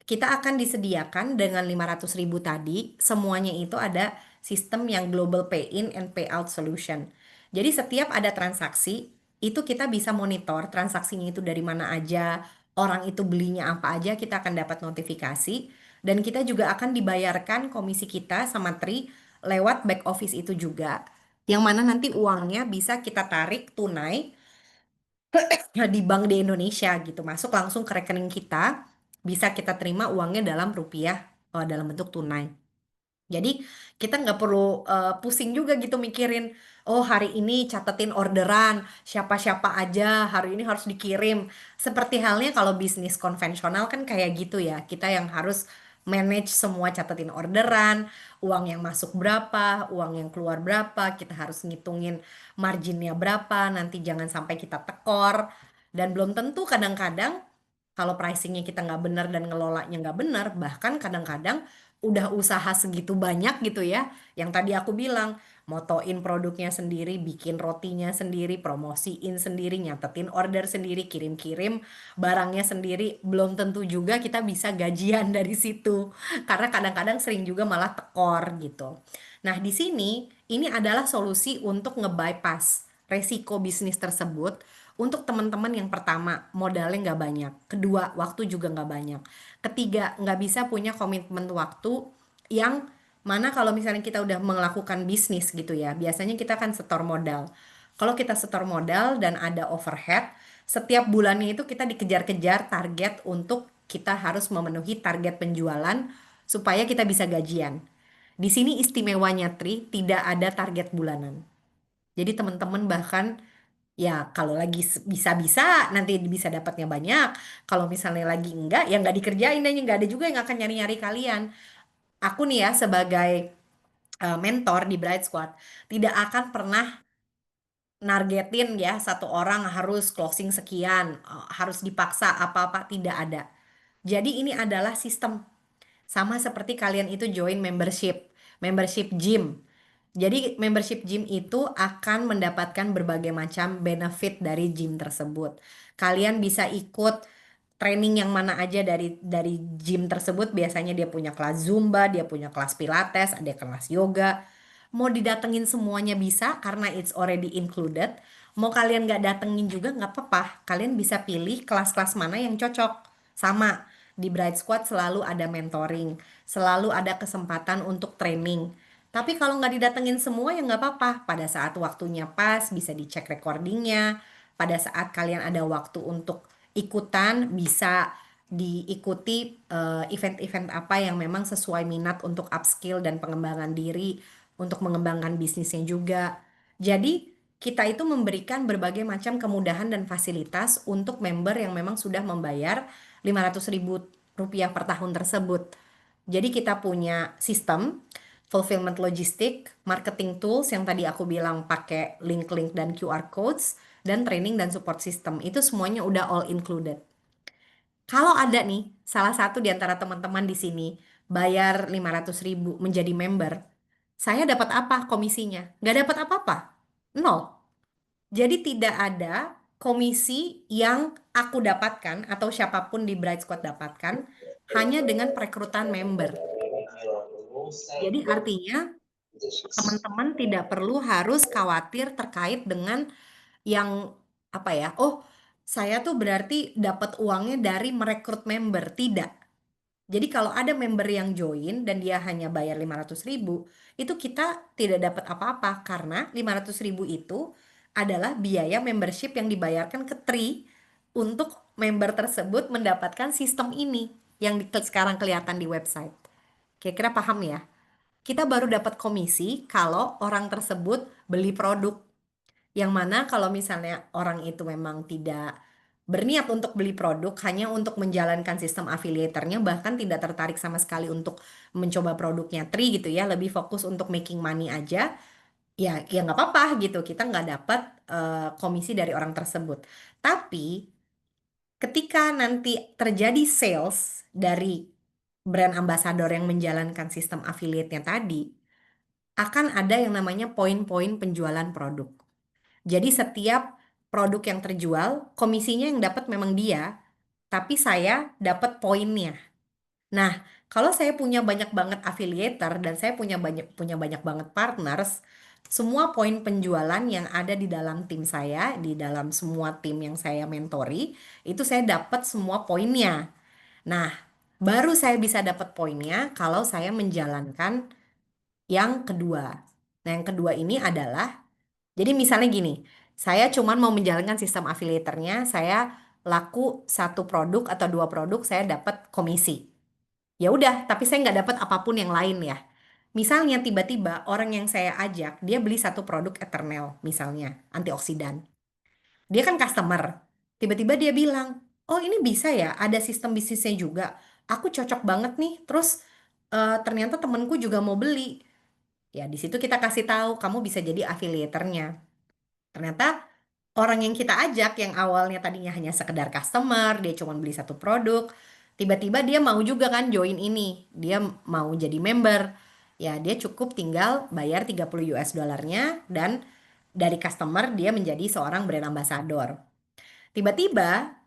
kita akan disediakan dengan 500.000 tadi, semuanya itu ada sistem yang global pay in and pay out solution. Jadi setiap ada transaksi, itu kita bisa monitor transaksinya itu dari mana aja, orang itu belinya apa aja, kita akan dapat notifikasi, dan kita juga akan dibayarkan komisi kita sama Tri lewat back office itu juga, yang mana nanti uangnya bisa kita tarik tunai di bank di Indonesia gitu, masuk langsung ke rekening kita, bisa kita terima uangnya dalam rupiah, dalam bentuk tunai. Jadi kita nggak perlu pusing juga gitu mikirin, oh hari ini catetin orderan, siapa-siapa aja hari ini harus dikirim. Seperti halnya kalau bisnis konvensional kan kayak gitu ya, kita yang harus manage semua, catetin orderan, uang yang masuk berapa, uang yang keluar berapa, kita harus ngitungin marginnya berapa, nanti jangan sampai kita tekor. Dan belum tentu, kadang-kadang kalau pricingnya kita nggak benar dan ngelolanya nggak benar, bahkan kadang-kadang udah usaha segitu banyak gitu ya, yang tadi aku bilang, motoin produknya sendiri, bikin rotinya sendiri, promosiin sendiri, nyatetin order sendiri, kirim-kirim barangnya sendiri, belum tentu juga kita bisa gajian dari situ, karena kadang-kadang sering juga malah tekor gitu. Nah, di sini ini adalah solusi untuk nge-bypass resiko bisnis tersebut. Untuk teman-teman yang pertama, modalnya nggak banyak. Kedua, waktu juga nggak banyak. Ketiga, nggak bisa punya komitmen waktu yang mana kalau misalnya kita udah melakukan bisnis gitu ya, biasanya kita kan setor modal. Kalau kita setor modal dan ada overhead, setiap bulannya itu kita dikejar-kejar target untuk kita harus memenuhi target penjualan supaya kita bisa gajian. Di sini istimewanya Tri, tidak ada target bulanan. Jadi teman-teman bahkan, ya kalau lagi bisa-bisa nanti bisa dapatnya banyak. Kalau misalnya lagi enggak, ya nggak dikerjain, dan nggak ada juga yang akan nyari-nyari kalian. Aku nih ya sebagai mentor di Bright Squad tidak akan pernah nargetin ya satu orang harus closing sekian, harus dipaksa apa-apa, tidak ada. Jadi ini adalah sistem, sama seperti kalian itu join membership gym. Jadi membership gym itu akan mendapatkan berbagai macam benefit dari gym tersebut. Kalian bisa ikut training yang mana aja dari gym tersebut. Biasanya dia punya kelas Zumba, dia punya kelas Pilates, ada kelas yoga. Mau didatengin semuanya bisa karena it's already included. Mau kalian nggak datengin juga nggak apa-apa. Kalian bisa pilih kelas-kelas mana yang cocok. Sama, di Bright Squad selalu ada mentoring, selalu ada kesempatan untuk training. Tapi kalau nggak didatengin semua ya nggak apa-apa. Pada saat waktunya pas bisa dicek recordingnya. Pada saat kalian ada waktu untuk ikutan, bisa diikuti event-event apa yang memang sesuai minat untuk upskill dan pengembangan diri, untuk mengembangkan bisnisnya juga. Jadi kita itu memberikan berbagai macam kemudahan dan fasilitas untuk member yang memang sudah membayar 500.000 rupiah per tahun tersebut. Jadi kita punya sistem fulfillment logistik, marketing tools yang tadi aku bilang pakai link-link dan QR codes, dan training dan support system. Itu semuanya udah all included. Kalau ada nih salah satu di antara teman-teman di sini bayar 500.000 menjadi member, saya dapat apa komisinya? Nggak dapat apa-apa. Nol. Jadi tidak ada komisi yang aku dapatkan atau siapapun di Bright Squad dapatkan hanya dengan perekrutan member. Jadi artinya teman-teman tidak perlu harus khawatir terkait dengan yang apa ya, oh saya tuh berarti dapat uangnya dari merekrut member. Tidak. Jadi kalau ada member yang join dan dia hanya bayar 500.000, itu kita tidak dapat apa-apa karena 500.000 itu adalah biaya membership yang dibayarkan ke Tri untuk member tersebut mendapatkan sistem ini yang sekarang kelihatan di website. Kira-kira paham ya? Kita baru dapat komisi kalau orang tersebut beli produk. Yang mana kalau misalnya orang itu memang tidak berniat untuk beli produk, hanya untuk menjalankan sistem affiliatornya, bahkan tidak tertarik sama sekali untuk mencoba produknya Tri gitu ya, lebih fokus untuk making money aja, ya nggak apa-apa gitu, kita nggak dapat komisi dari orang tersebut. Tapi ketika nanti terjadi sales dari brand ambassador yang menjalankan sistem affiliate-nya tadi, akan ada yang namanya poin-poin penjualan produk. Jadi setiap produk yang terjual, komisinya yang dapat memang dia, tapi saya dapat poinnya. Nah, kalau saya punya banyak banget affiliator dan saya punya banyak banget partners, semua poin penjualan yang ada di dalam tim saya, di dalam semua tim yang saya mentori, itu saya dapat semua poinnya. Nah, baru saya bisa dapat poinnya kalau saya menjalankan yang kedua. Nah, yang kedua ini adalah jadi misalnya gini, saya cuman mau menjalankan sistem affiliatornya, saya laku satu produk atau dua produk, saya dapat komisi. Ya udah, tapi saya nggak dapat apapun yang lain ya. Misalnya tiba-tiba orang yang saya ajak, dia beli satu produk Eternal, misalnya antioksidan. Dia kan customer. Tiba-tiba dia bilang, oh ini bisa ya, ada sistem bisnisnya juga. Aku cocok banget nih. Terus ternyata temenku juga mau beli. Ya di situ kita kasih tahu, kamu bisa jadi affiliatornya. Ternyata orang yang kita ajak yang awalnya tadinya hanya sekedar customer, dia cuma beli satu produk, tiba-tiba dia mau juga kan join ini. Dia mau jadi member. Ya, dia cukup tinggal bayar 30 US dollarnya dan dari customer dia menjadi seorang brand ambassador. Tiba-tiba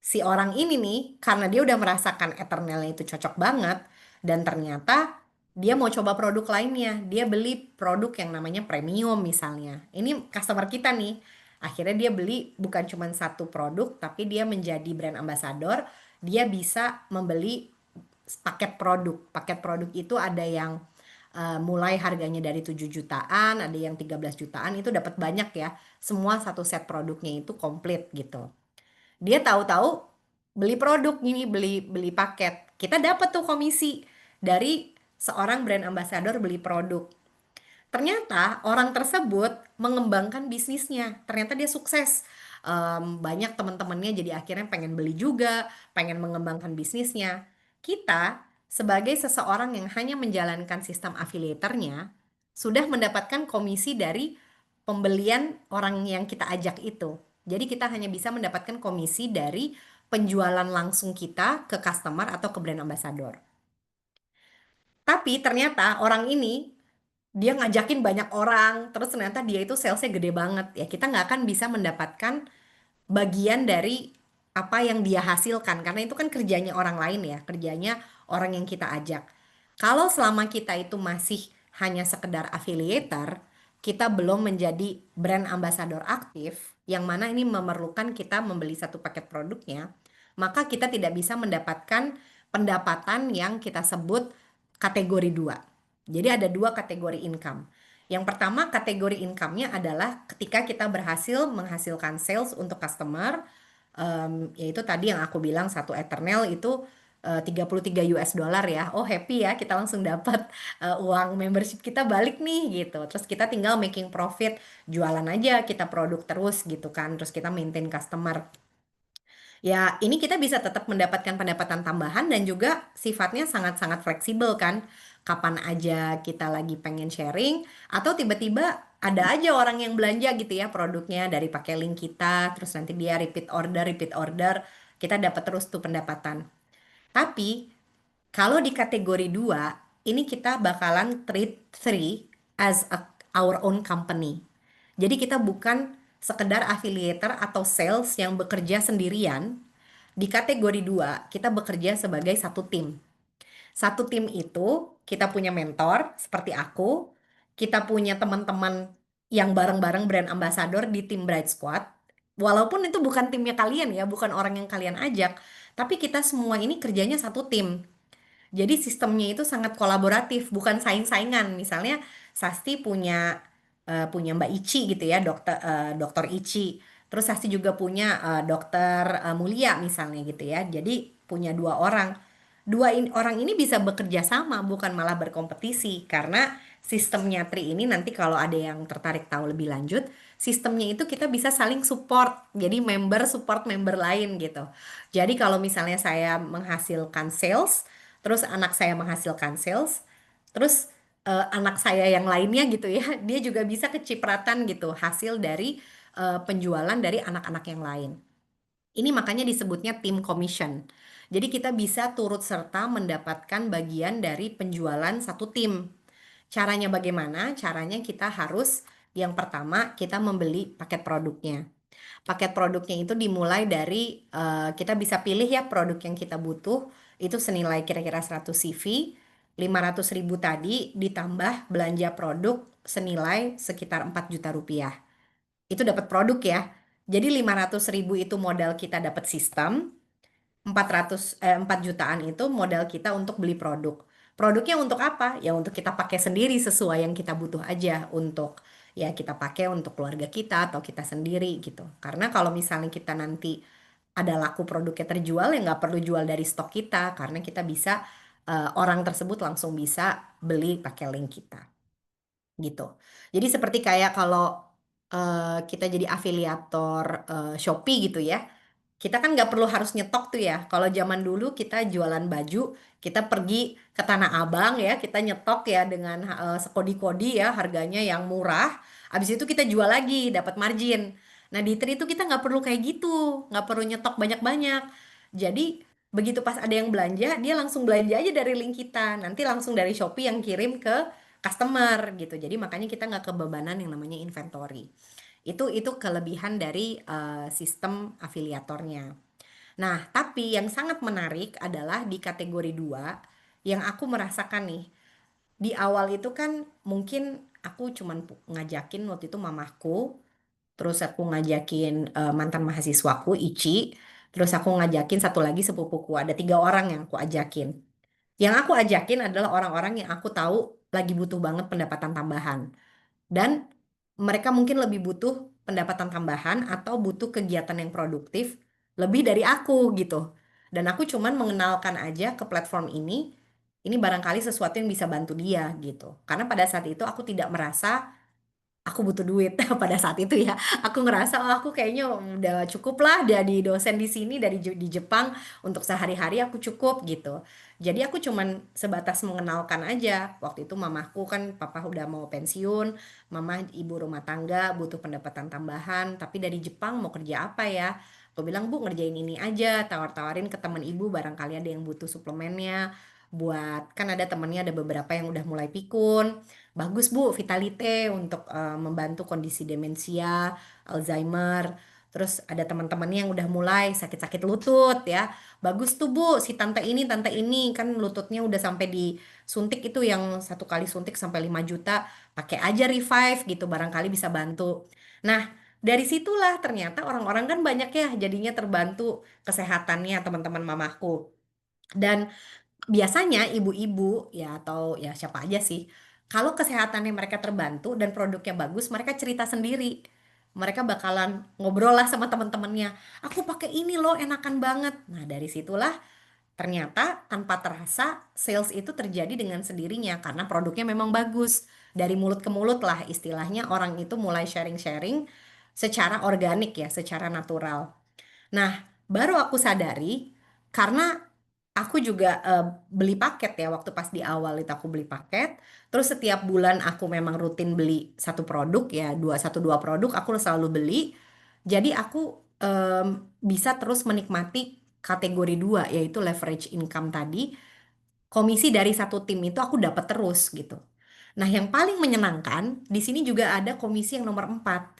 si orang ini nih, karena dia udah merasakan Eternalnya itu cocok banget, dan ternyata dia mau coba produk lainnya. Dia beli produk yang namanya premium misalnya. Ini customer kita nih. Akhirnya dia beli bukan cuma satu produk, tapi dia menjadi brand ambassador. Dia bisa membeli paket produk. Paket produk itu ada yang mulai harganya dari 7 jutaan, ada yang 13 jutaan, itu dapat banyak ya. Semua satu set produknya itu komplit gitu. Dia tahu-tahu beli produk ini, beli beli paket. Kita dapat tuh komisi dari seorang brand ambassador beli produk. Ternyata orang tersebut mengembangkan bisnisnya. Ternyata dia sukses. Banyak teman-temannya jadi akhirnya pengen beli juga, pengen mengembangkan bisnisnya. Kita sebagai seseorang yang hanya menjalankan sistem afiliatornya sudah mendapatkan komisi dari pembelian orang yang kita ajak itu. Jadi kita hanya bisa mendapatkan komisi dari penjualan langsung kita ke customer atau ke brand ambassador. Tapi ternyata orang ini dia ngajakin banyak orang, terus ternyata dia itu salesnya gede banget. Ya kita nggak akan bisa mendapatkan bagian dari apa yang dia hasilkan karena itu kan kerjanya orang lain ya, kerjanya orang yang kita ajak. Kalau selama kita itu masih hanya sekedar affiliator, kita belum menjadi brand ambassador aktif, yang mana ini memerlukan kita membeli satu paket produknya, maka kita tidak bisa mendapatkan pendapatan yang kita sebut kategori 2. Jadi ada dua kategori income. Yang pertama kategori income-nya adalah ketika kita berhasil menghasilkan sales untuk customer, yaitu tadi yang aku bilang satu Eternal itu 33 US dollar ya. Oh happy ya, kita langsung dapat uang membership kita balik nih gitu. Terus kita tinggal making profit, jualan aja kita produk terus gitu kan. Terus kita maintain customer. Ya, ini kita bisa tetap mendapatkan pendapatan tambahan dan juga sifatnya sangat-sangat fleksibel kan. Kapan aja kita lagi pengen sharing atau tiba-tiba ada aja orang yang belanja gitu ya produknya dari pakai link kita, terus nanti dia repeat order, kita dapat terus tuh pendapatan. Tapi kalau di kategori 2 ini kita bakalan treat three as our own company. Jadi kita bukan sekedar affiliator atau sales yang bekerja sendirian. Di kategori 2 kita bekerja sebagai satu tim. Satu tim itu kita punya mentor seperti aku, kita punya teman-teman yang bareng-bareng brand ambassador di tim Bright Squad. Walaupun itu bukan timnya kalian ya, bukan orang yang kalian ajak, tapi kita semua ini kerjanya satu tim. Jadi sistemnya itu sangat kolaboratif, bukan saing-saingan. Misalnya Sasti punya Mbak Ici gitu ya, dokter Ici. Terus Sasti juga punya dokter Mulia misalnya gitu ya. Jadi punya dua orang. Orang ini bisa bekerja sama, bukan malah berkompetisi. Karena sistemnya Tri ini nanti kalau ada yang tertarik tahu lebih lanjut, sistemnya itu kita bisa saling support. Jadi member support member lain gitu. Jadi kalau misalnya saya menghasilkan sales, terus anak saya menghasilkan sales, terus anak saya yang lainnya gitu ya, dia juga bisa kecipratan gitu hasil dari penjualan dari anak-anak yang lain. Ini makanya disebutnya tim commission. Jadi kita bisa turut serta mendapatkan bagian dari penjualan satu tim. Caranya bagaimana? Caranya kita harus yang pertama kita membeli paket produknya. Paket produknya itu dimulai dari kita bisa pilih ya produk yang kita butuh itu senilai kira-kira 100 CV, 500.000 tadi ditambah belanja produk senilai sekitar 4 juta rupiah. Itu dapat produk ya. Jadi 500.000 itu modal kita dapat sistem, 4 jutaan itu modal kita untuk beli produk. Produknya untuk apa? Ya untuk kita pakai sendiri sesuai yang kita butuh aja untuk ya kita pakai untuk keluarga kita atau kita sendiri gitu. Karena kalau misalnya kita nanti ada laku produknya terjual ya nggak perlu jual dari stok kita karena kita bisa orang tersebut langsung bisa beli pakai link kita gitu. Jadi seperti kayak kalau kita jadi afiliator Shopee gitu ya. Kita kan nggak perlu harus nyetok tuh ya. Kalau zaman dulu kita jualan baju, kita pergi ke Tanah Abang ya, kita nyetok ya dengan sekodi-kodi ya harganya yang murah. Habis itu kita jual lagi, dapat margin. Nah di Tri itu kita nggak perlu kayak gitu, nggak perlu nyetok banyak-banyak. Jadi begitu pas ada yang belanja, dia langsung belanja aja dari link kita. Nanti langsung dari Shopee yang kirim ke customer gitu. Jadi makanya kita nggak kebebanan yang namanya inventory. Itu kelebihan dari sistem afiliatornya. Nah, tapi yang sangat menarik adalah di kategori 2 yang aku merasakan nih. Di awal itu kan mungkin aku cuman ngajakin waktu itu mamaku, terus aku ngajakin mantan mahasiswaku Ici, terus aku ngajakin satu lagi sepupuku. Ada 3 orang yang aku ajakin. Yang aku ajakin adalah orang-orang yang aku tahu lagi butuh banget pendapatan tambahan. Dan mereka mungkin lebih butuh pendapatan tambahan atau butuh kegiatan yang produktif lebih dari aku gitu. Dan aku cuman mengenalkan aja ke platform ini barangkali sesuatu yang bisa bantu dia gitu. Karena pada saat itu aku tidak merasa aku butuh duit pada saat itu ya. Aku ngerasa oh aku kayaknya udah cukup lah jadi dosen di sini di Jepang untuk sehari-hari aku cukup gitu. Jadi aku cuman sebatas mengenalkan aja. Waktu itu mamaku kan papa udah mau pensiun, mama ibu rumah tangga butuh pendapatan tambahan, tapi dari Jepang mau kerja apa ya? Aku bilang Bu ngerjain ini aja, tawar-tawarin ke teman ibu barangkali ada yang butuh suplemennya buat kan ada temennya ada beberapa yang udah mulai pikun. Bagus Bu, Vitalite untuk membantu kondisi demensia, Alzheimer. Terus ada teman-temannya yang udah mulai sakit-sakit lutut ya. Bagus tuh Bu, si tante ini kan lututnya udah sampai disuntik itu yang satu kali suntik sampai 5 juta. Pakai aja Revive gitu, barangkali bisa bantu. Nah, dari situlah ternyata orang-orang kan banyak ya jadinya terbantu kesehatannya teman-teman mamaku. Dan biasanya ibu-ibu ya atau ya siapa aja sih, kalau kesehatannya mereka terbantu dan produknya bagus, mereka cerita sendiri. Mereka bakalan ngobrol lah sama teman-temannya. Aku pakai ini loh, enakan banget. Nah, dari situlah ternyata tanpa terasa sales itu terjadi dengan sendirinya karena produknya memang bagus. Dari mulut ke mulut lah istilahnya orang itu mulai sharing-sharing secara organik ya, secara natural. Nah, baru aku sadari karena aku juga beli paket ya waktu pas di awal itu aku beli paket. Terus setiap bulan aku memang rutin beli satu produk ya, dua produk aku selalu beli. Jadi aku bisa terus menikmati kategori 2 yaitu leverage income tadi. Komisi dari satu tim itu aku dapat terus gitu. Nah, yang paling menyenangkan di sini juga ada komisi yang nomor 4.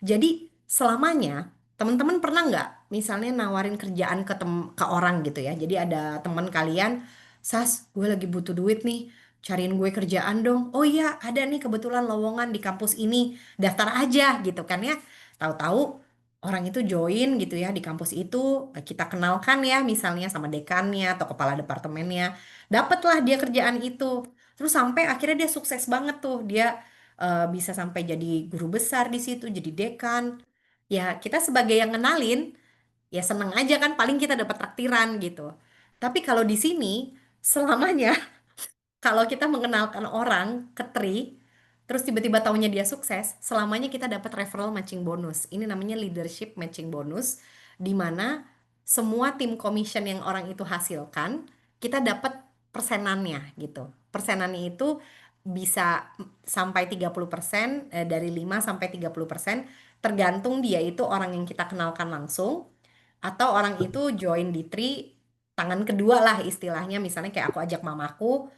Jadi selamanya teman-teman pernah nggak misalnya nawarin kerjaan ke orang gitu ya. Jadi ada teman kalian, Sas, gue lagi butuh duit nih, cariin gue kerjaan dong. Oh iya, ada nih kebetulan lowongan di kampus ini, daftar aja gitu kan ya. Tahu-tahu orang itu join gitu ya di kampus itu, kita kenalkan ya misalnya sama dekannya atau kepala departemennya, dapatlah dia kerjaan itu. Terus sampai akhirnya dia sukses banget tuh, dia bisa sampai jadi guru besar di situ, jadi dekan. Ya, kita sebagai yang kenalin, ya seneng aja kan, paling kita dapat traktiran gitu. Tapi kalau di sini, selamanya kalau kita mengenalkan orang ke Tri, terus tiba-tiba taunya dia sukses, selamanya kita dapat referral matching bonus. Ini namanya leadership matching bonus, di mana semua tim commission yang orang itu hasilkan, kita dapat persenannya gitu. Persenannya itu bisa sampai 30%, dari 5 sampai 30%, tergantung dia itu orang yang kita kenalkan langsung, atau orang itu join di Tri tangan kedua lah istilahnya, misalnya kayak aku ajak mamaku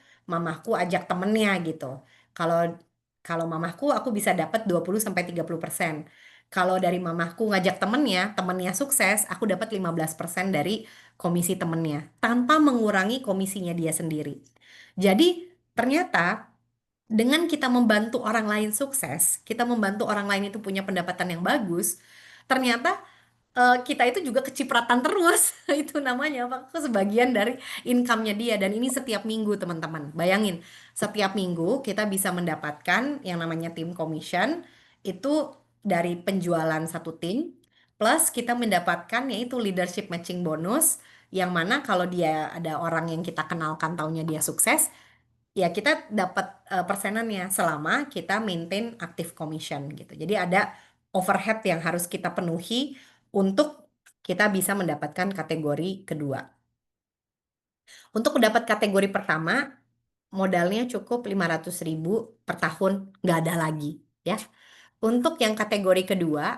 ajak temennya gitu. Kalau kalau mamaku aku bisa dapat 20 sampai 30%. Kalau dari mamaku ngajak temennya, temennya sukses, aku dapat 15% dari komisi temennya tanpa mengurangi komisinya dia sendiri. Jadi ternyata dengan kita membantu orang lain sukses, kita membantu orang lain itu punya pendapatan yang bagus, ternyata kita itu juga kecipratan terus. Itu namanya apa? Sebagian dari income-nya dia, dan ini setiap minggu teman-teman. Bayangin, setiap minggu kita bisa mendapatkan yang namanya tim commission itu dari penjualan satu tim, plus kita mendapatkan yaitu leadership matching bonus, yang mana kalau dia ada orang yang kita kenalkan taunya dia sukses, ya kita dapat persenannya selama kita maintain active commission gitu. Jadi ada overhead yang harus kita penuhi untuk kita bisa mendapatkan kategori kedua. Untuk mendapat kategori pertama, modalnya cukup 500.000 per tahun, nggak ada lagi ya. Untuk yang kategori kedua,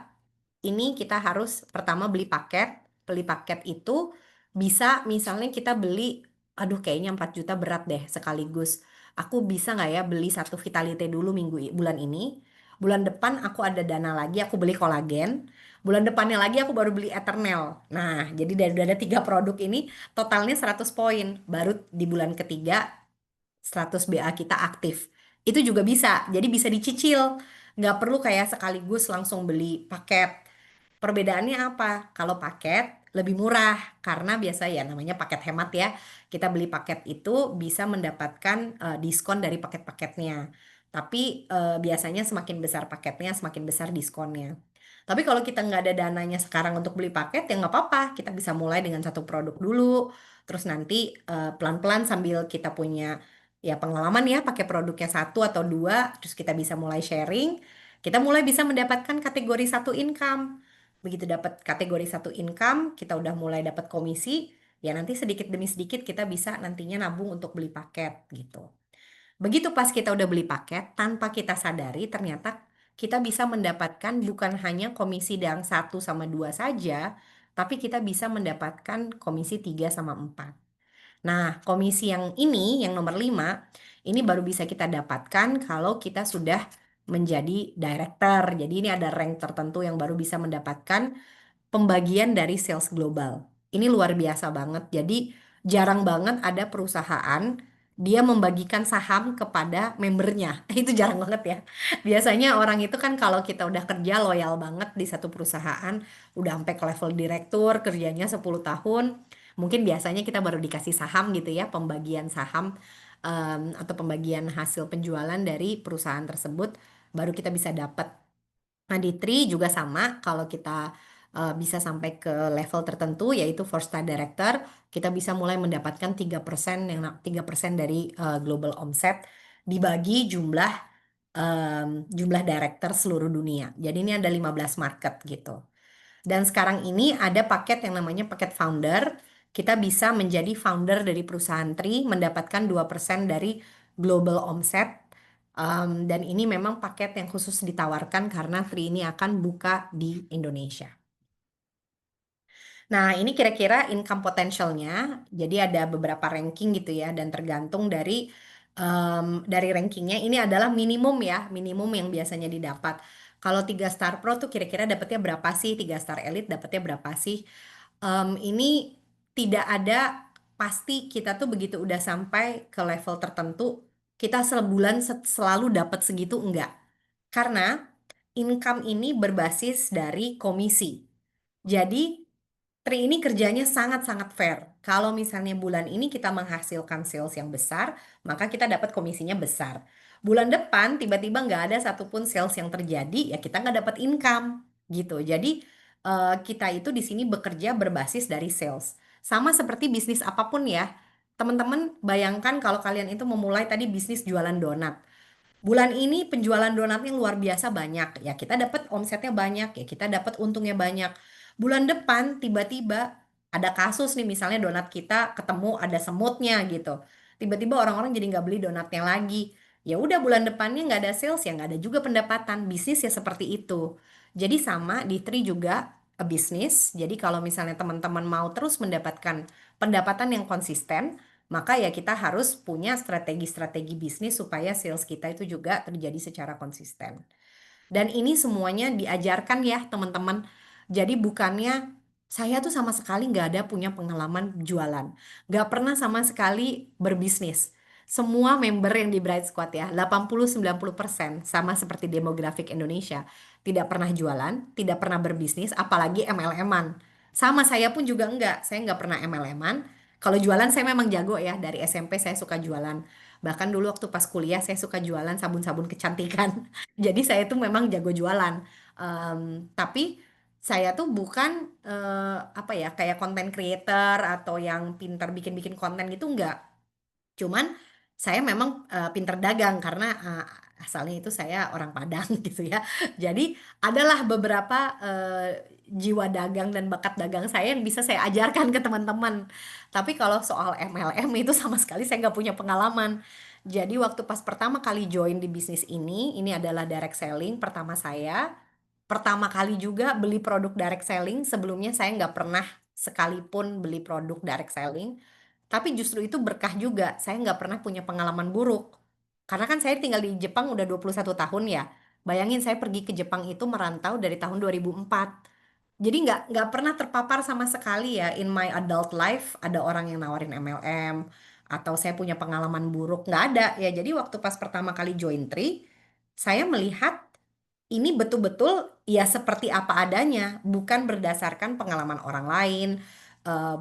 ini kita harus pertama beli paket. Beli paket itu bisa misalnya kita beli, aduh kayaknya 4 juta berat deh sekaligus. Aku bisa nggak ya beli satu Vitalite dulu bulan ini. Bulan depan aku ada dana lagi, aku beli kolagen. Bulan depannya lagi aku baru beli Eternal. Nah, jadi dari udah ada 3 produk ini, totalnya 100 poin. Baru di bulan ketiga 100 BA kita aktif. Itu juga bisa, jadi bisa dicicil. Nggak perlu kayak sekaligus langsung beli paket. Perbedaannya apa? Kalau paket lebih murah, karena biasa ya namanya paket hemat ya. Kita beli paket itu bisa mendapatkan diskon dari paket-paketnya. Tapi biasanya semakin besar paketnya, semakin besar diskonnya. Tapi kalau kita nggak ada dananya sekarang untuk beli paket, ya nggak apa-apa. Kita bisa mulai dengan satu produk dulu. Terus nanti pelan-pelan sambil kita punya ya pengalaman ya pakai produknya satu atau dua, terus kita bisa mulai sharing. Kita mulai bisa mendapatkan kategori satu income. Begitu dapat kategori satu income, kita udah mulai dapat komisi, ya nanti sedikit demi sedikit kita bisa nantinya nabung untuk beli paket gitu. Begitu pas kita udah beli paket, tanpa kita sadari ternyata kita bisa mendapatkan bukan hanya komisi yang satu sama 2 saja, tapi kita bisa mendapatkan komisi 3 sama 4. Nah, komisi yang ini, yang nomor 5 ini baru bisa kita dapatkan kalau kita sudah menjadi director. Jadi ini ada rank tertentu yang baru bisa mendapatkan pembagian dari sales global. Ini luar biasa banget. Jadi jarang banget ada perusahaan dia membagikan saham kepada membernya. Itu jarang banget ya. Biasanya orang itu kan kalau kita udah kerja loyal banget di satu perusahaan, udah sampai ke level direktur, kerjanya 10 tahun, mungkin biasanya kita baru dikasih saham gitu ya, pembagian saham atau pembagian hasil penjualan dari perusahaan tersebut, baru kita bisa dapat. Nah, di Tri juga sama, kalau kita bisa sampai ke level tertentu yaitu four star director, kita bisa mulai mendapatkan 3%, yang 3% dari global omset dibagi jumlah director seluruh dunia. Jadi ini ada 15 market gitu. Dan sekarang ini ada paket yang namanya paket founder. Kita bisa menjadi founder dari perusahaan Tri, mendapatkan 2% dari global omset. Dan ini memang paket yang khusus ditawarkan karena Tri ini akan buka di Indonesia. Nah, ini kira-kira income potentialnya. Jadi ada beberapa ranking gitu ya, dan tergantung dari rankingnya. Ini adalah minimum ya, minimum yang biasanya didapat. Kalau 3 star pro tuh kira-kira dapatnya berapa sih? 3 star elite dapatnya berapa sih? Ini tidak ada pasti kita tuh begitu udah sampai ke level tertentu, kita sebulan selalu dapat segitu, enggak. Karena income ini berbasis dari komisi. Jadi Tri ini kerjanya sangat-sangat fair. Kalau misalnya bulan ini kita menghasilkan sales yang besar, maka kita dapat komisinya besar. Bulan depan tiba-tiba nggak ada satupun sales yang terjadi, ya kita nggak dapat income gitu. Jadi kita itu di sini bekerja berbasis dari sales. Sama seperti bisnis apapun ya. Teman-teman bayangkan kalau kalian itu memulai tadi bisnis jualan donat. Bulan ini penjualan donatnya luar biasa banyak, ya kita dapat omsetnya banyak, ya kita dapat untungnya banyak. Bulan depan tiba-tiba ada kasus nih, misalnya donat kita ketemu ada semutnya gitu. Tiba-tiba orang-orang jadi nggak beli donatnya lagi. Ya udah bulan depannya nggak ada sales, ya nggak ada juga pendapatan. Bisnis ya seperti itu. Jadi sama di Tri juga bisnis. Jadi kalau misalnya teman-teman mau terus mendapatkan pendapatan yang konsisten, maka ya kita harus punya strategi-strategi bisnis supaya sales kita itu juga terjadi secara konsisten. Dan ini semuanya diajarkan ya teman-teman. Jadi bukannya saya tuh sama sekali nggak ada punya pengalaman jualan. Nggak pernah sama sekali berbisnis. Semua member yang di Bright Squad ya, 80-90% sama seperti demografik Indonesia. Tidak pernah jualan, tidak pernah berbisnis, apalagi MLM-an. Sama saya pun juga enggak, saya nggak pernah MLM-an. Kalau jualan saya memang jago ya, dari SMP saya suka jualan. Bahkan dulu waktu pas kuliah saya suka jualan sabun-sabun kecantikan. Jadi saya tuh memang jago jualan. Tapi saya tuh bukan apa ya kayak content creator atau yang pintar bikin-bikin konten gitu enggak. Cuman saya memang pinter dagang karena asalnya itu saya orang Padang gitu ya. Jadi adalah beberapa jiwa dagang dan bakat dagang saya yang bisa saya ajarkan ke teman-teman. Tapi kalau soal MLM itu sama sekali saya nggak punya pengalaman. Jadi waktu pas pertama kali join di bisnis ini adalah direct selling pertama saya. Pertama kali juga beli produk direct selling. Sebelumnya saya nggak pernah sekalipun beli produk direct selling. Tapi justru itu berkah juga. Saya nggak pernah punya pengalaman buruk. Karena kan saya tinggal di Jepang udah 21 tahun ya. Bayangin saya pergi ke Jepang itu merantau dari tahun 2004. Jadi nggak pernah terpapar sama sekali ya in my adult life ada orang yang nawarin MLM atau saya punya pengalaman buruk, nggak ada ya. Jadi waktu pas pertama kali join Tri, saya melihat ini betul-betul ya seperti apa adanya, bukan berdasarkan pengalaman orang lain,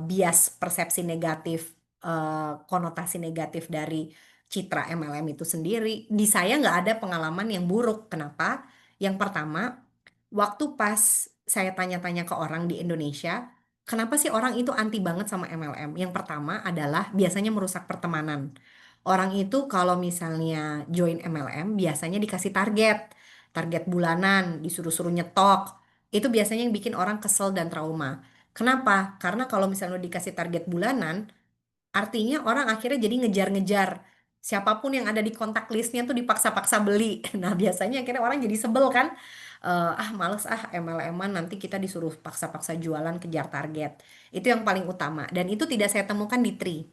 bias persepsi negatif, konotasi negatif dari citra MLM itu sendiri. Di saya nggak ada pengalaman yang buruk. Kenapa? Yang pertama, waktu pas saya tanya-tanya ke orang di Indonesia, kenapa sih orang itu anti banget sama MLM? Yang pertama adalah biasanya merusak pertemanan. Orang itu kalau misalnya join MLM biasanya dikasih target bulanan, disuruh-suruh nyetok. Itu biasanya yang bikin orang kesel dan trauma. Kenapa? Karena kalau misalnya lo dikasih target bulanan, artinya orang akhirnya jadi ngejar-ngejar. Siapapun yang ada di kontak listnya tuh dipaksa-paksa beli. Nah, biasanya akhirnya orang jadi sebel kan. Males MLM-an nanti kita disuruh paksa-paksa jualan kejar target. Itu yang paling utama. Dan itu tidak saya temukan di Tri.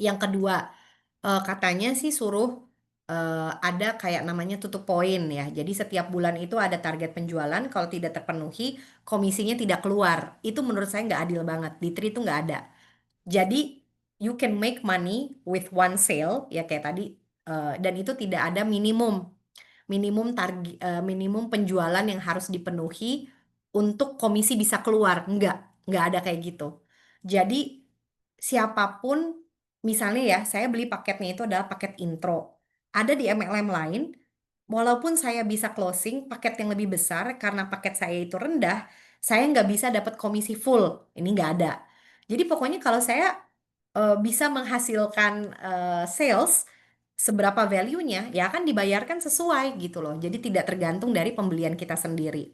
Yang kedua, katanya sih suruh ada kayak namanya tutup poin ya. Jadi setiap bulan itu ada target penjualan. Kalau tidak terpenuhi, komisinya tidak keluar. Itu menurut saya nggak adil banget. Di Tri itu nggak ada. Jadi you can make money with one sale ya kayak tadi. Dan itu tidak ada minimum target minimum penjualan yang harus dipenuhi untuk komisi bisa keluar. Nggak ada kayak gitu. Jadi siapapun, misalnya ya, saya beli paketnya itu adalah paket intro. Ada di MLM lain, walaupun saya bisa closing paket yang lebih besar karena paket saya itu rendah, saya nggak bisa dapat komisi full. Ini nggak ada. Jadi pokoknya kalau saya bisa menghasilkan sales, seberapa value-nya, ya akan dibayarkan sesuai gitu loh. Jadi tidak tergantung dari pembelian kita sendiri.